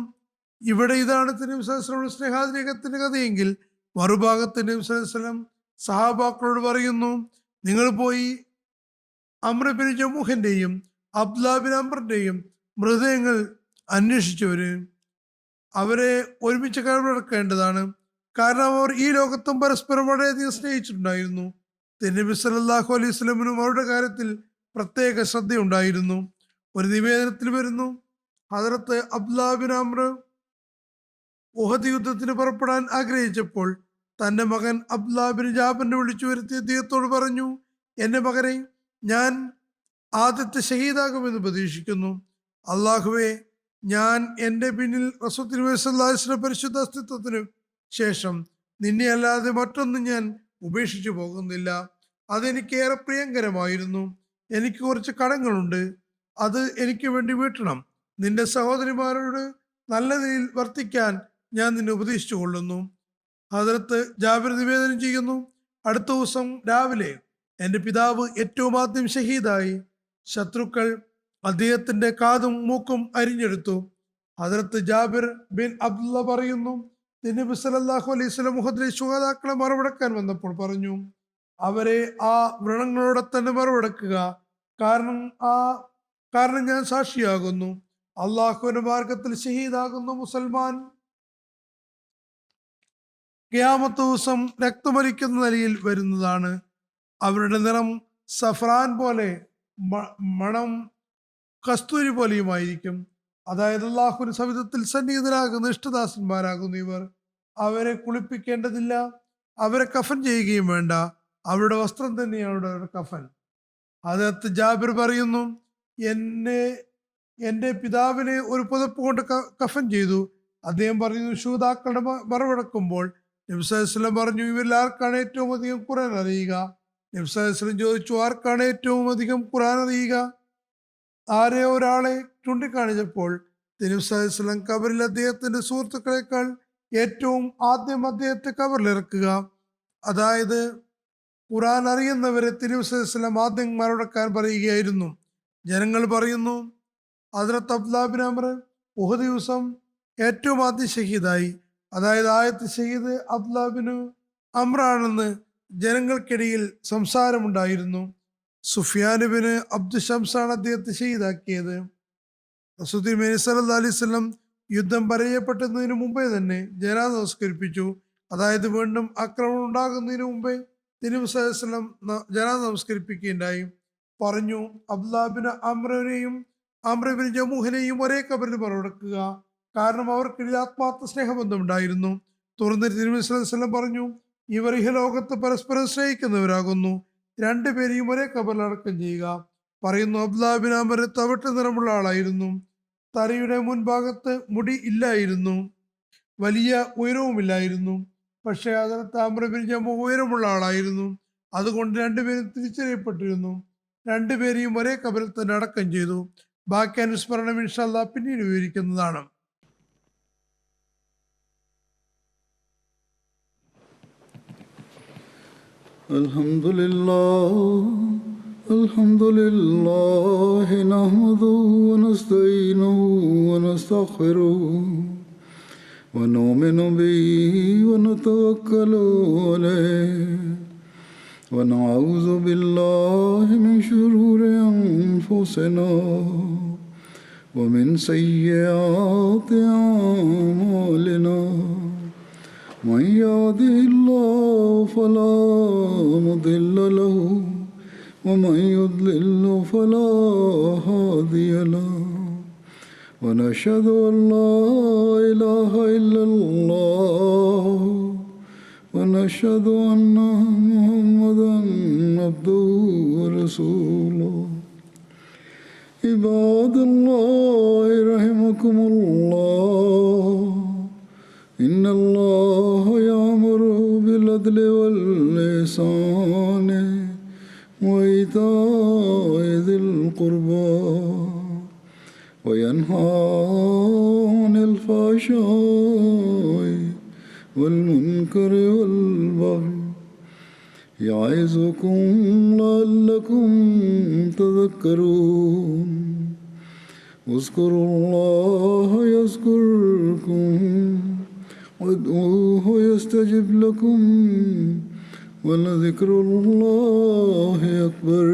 S2: ഇവിടെ ഇതാണ് തിരുനബി സല്ലല്ലാഹു അലൈഹി വസല്ലം സ്നേഹാതിരേകത്തിന്റെ കഥയെങ്കിൽ മറുഭാഗത്ത് നബി സല്ലല്ലാഹു അലൈഹി വസല്ലം സഹാബാക്കളോട് പറയുന്നു, നിങ്ങൾ പോയി അംർ ബിൻ ജമൂഹിന്റെയും അബ്ദുല്ലാഹ് ബിൻ അമറിന്റെയും മൃതദേഹങ്ങൾ അന്വേഷിച്ചവര് അവരെ ഒരുമിച്ച് കബറടക്കേണ്ടതാണ്. കാരണം അവർ ഈ ലോകത്തും പരസ്പരം വളരെയധികം സ്നേഹിച്ചിട്ടുണ്ടായിരുന്നു. തിരുനബി സല്ലല്ലാഹു അലൈഹി വസല്ലമിനും അവരുടെ കാര്യത്തിൽ പ്രത്യേക ശ്രദ്ധയുണ്ടായിരുന്നു. ഒരു നിവേദനത്തിൽ വരുന്നു, ഹദരത്ത് അബ്ദുല്ലാഹ് ബിൻ അംർ ഉഹദ് യുദ്ധത്തിന് പുറപ്പെടാൻ ആഗ്രഹിച്ചപ്പോൾ തന്റെ മകൻ അബ്ദുല്ലാഹ് ബിൻ ജാബിറിനെ വിളിച്ചു വരുത്തി അദ്ദേഹത്തോട് പറഞ്ഞു, എന്റെ മകനെ, ഞാൻ ആദ്യത്തെ ഷഹീദാകുമെന്ന് പ്രതീക്ഷിക്കുന്നു. അള്ളാഹുവെ, ഞാൻ എൻ്റെ പിന്നിൽ റസൂൽ തിരുനബി സല്ലല്ലാഹു അലൈഹി വസല്ലം പരിശുദ്ധ അസ്തിത്വത്തിന് ശേഷം നിന്നെ അല്ലാതെ മറ്റൊന്നും ഞാൻ ഉപേക്ഷിച്ചു പോകുന്നില്ല. അതെനിക്കേറെ പ്രിയങ്കരമായിരുന്നു. എനിക്ക് കുറച്ച് കടങ്ങളുണ്ട്, അത് എനിക്ക് വേണ്ടി വീട്ടണം. നിന്റെ സഹോദരിമാരോട് നല്ല നിലയിൽ വർത്തിക്കാൻ ഞാൻ നിന്നെ ഉപദേശിച്ചു കൊള്ളുന്നു. ഹദരത്ത് ജാബിർ നിവേദനം ചെയ്യുന്നു, അടുത്ത ദിവസം രാവിലെ എൻ്റെ പിതാവ് ഏറ്റവും ആദ്യം ഷഹീദായി. ശത്രുക്കൾ അദ്ദേഹത്തിന്റെ കാതും മൂക്കും അരിഞ്ഞെടുത്തു. ഹദരത്ത് ജാബിർ ബിൻ അബ്ദുള്ള പറയുന്നു, തിരുനബി സല്ലല്ലാഹു അലൈഹി വസല്ലം ഉഹദിലെ ശുഹദാക്കളെ മറവടക്കാൻ വന്നപ്പോൾ പറഞ്ഞു, അവരെ ആ വ്രണങ്ങളോടെ തന്നെ മറവടക്കുക. കാരണം ഞാൻ സാക്ഷിയാകുന്നു, അള്ളാഹുവിന്റെ മാർഗത്തിൽ ഷഹീദാകുന്ന മുസൽമാൻ ഖിയാമത്ത് ദിവസം രക്തമരിക്കുന്ന നിലയിൽ വരുന്നതാണ്. അവരുടെ നിറം സഫ്രാൻ പോലെ, മണം കസ്തൂരി പോലെയുമായിരിക്കും. അതായത് അള്ളാഹുവിന്റെ സവിധത്തിൽ സന്നിഹിതരാകുന്ന ഇഷ്ടദാസന്മാരാകുന്നു ഇവർ. അവരെ കുളിപ്പിക്കേണ്ടതില്ല, അവരെ കഫൻ ചെയ്യുകയും വേണ്ട. അവരുടെ വസ്ത്രം തന്നെയാണ് അവരുടെ കഫൻ. ഹദരത്ത് ജാബിർ പറയുന്നു, എൻ്റെ പിതാവിനെ ഒരു പുതപ്പ് കൊണ്ട് കഫൻ ചെയ്തു. അദ്ദേഹം പറയുന്നു, ശൂതാക്കളുടെ മറവടക്കുമ്പോൾ നബി സല്ലല്ലാഹു അലൈഹി വസല്ലം പറഞ്ഞു, ഇവരിൽ ആർക്കാണ് ഏറ്റവും അധികം ഖുർആൻ അറിയുക? നബി സല്ലല്ലാഹു അലൈഹി വസല്ലം ചോദിച്ചു, ആർക്കാണ് ഏറ്റവും അധികം ഖുർആൻ അറിയുക? ആരെ ഒരാളെ ചൂണ്ടിക്കാണിച്ചപ്പോൾ നബി സല്ലല്ലാഹു അലൈഹി വസല്ലം കബറിൽ അദ്ദേഹത്തിന്റെ സുഹൃത്തുക്കളെക്കാൾ ഏറ്റവും ആദ്യം അദ്ദേഹത്തെ കബറിലിറക്കുക, അതായത് ഖുർആൻ അറിയുന്നവരെ തിരുനബി സല്ലല്ലാഹു അലൈഹി വസല്ലം ആദ്യം മറുപടിക്കാൻ പറയുകയായിരുന്നു. ജനങ്ങൾ പറയുന്നു, ഹദ്റത്ത് അബ്ദുല്ലാഹ് ബിൻ അംർ ഉഹദ് ദിവസം ഏറ്റവും ആദ്യം ഷഹീദായി. അതായത് ആയത്ത് ഷഹീദ് അബ്ദുല്ലാഹ് ബിൻ അംർ ആണെന്ന് ജനങ്ങൾക്കിടയിൽ സംസാരമുണ്ടായിരുന്നു. സുഫിയാൻ ബിൻ അബ്ദു ഷംസാണ് അദ്ദേഹത്തെ ഷഹീദാക്കിയത്. റസൂൽ തിരുമേനി സല്ലല്ലാഹു അലൈഹി വസല്ലം യുദ്ധം പറയപ്പെട്ടതിന് മുമ്പേ തന്നെ ജനാസ നമസ്കരിപ്പിച്ചു. അതായത് വീണ്ടും ആക്രമണം ഉണ്ടാകുന്നതിന് മുമ്പേ തിരുനബി സല്ലല്ലാഹു അലൈഹി വസല്ലം ജനാസ നമസ്കരിപ്പിക്കുകയുണ്ടായി. പറഞ്ഞു, അബ്ദുല്ലാഹ് ബിൻ അംറിനെയും അംർ ബിൻ ജമൂഹിനെയും ഒരേ കബറിൽ മറവടക്കുക. കാരണം അവർക്കിടയിൽ ആത്മാർത്ഥ സ്നേഹബന്ധമുണ്ടായിരുന്നു. തുറന്ന് തിരുനബി സല്ലല്ലാഹു അലൈഹി വസല്ലം പറഞ്ഞു, ഇവർ ഇഹലോകത്ത് പരസ്പരം സ്നേഹിക്കുന്നവരാകുന്നു. രണ്ടുപേരെയും ഒരേ കബറിൽ അടക്കം ചെയ്യുക. പറയുന്നു, അബ്ദുല്ലാഹ് ബിൻ അംർ തവിട്ട് നിറമുള്ള ആളായിരുന്നു. തലയുടെ മുൻഭാഗത്ത് മുടി ഇല്ലായിരുന്നു, വലിയ ഉയരവുമില്ലായിരുന്നു. പക്ഷേ ഹദ്റത്ത് അംർ ബിൻ ജമൂഹ് ഉയരമുള്ള ആളായിരുന്നു. അതുകൊണ്ട് രണ്ടുപേരും തിരിച്ചറിയപ്പെട്ടിരുന്നു. രണ്ടുപേരെയും ഒരേ കബറിൽ തന്നെ അടക്കം ചെയ്തു. ബാക്കി അനുസ്മരണം ഇൻഷാ അല്ലാഹ് പിന്നീട് വിവരിക്കുന്നതാണ്.
S1: അൽഹംദുലില്ലാഹി നഹ്മദുഹു വനസ്തഈനുഹു വനസ്തഗ്ഫിറുഹു വനുഅ്മിനു ബിഹി വനതവക്കലു അലൈഹി വനഊദു ബില്ലാഹി മിൻ ശുറൂരി അൻഫുസിനാ വമിൻ സയ്യിആതി അഅ്മാലിനാ മൻ യഹ്ദിഹില്ലാഹു ഫലാ മുദില്ല ലഹു ومن يضلل فلا هادي له ونشهد أن لا إله إلا الله ونشهد أن محمدا عبده ورسوله عباد الله رحمكم الله إن الله يأمر بالعدل والإحسان وإيتاء ذي القربى وينهى عن الفحشاء والمنكر والبغي يعظكم لعلكم تذكرون اذكروا الله يذكركم وادعوه يستجب لكم ولذكر الله أكبر.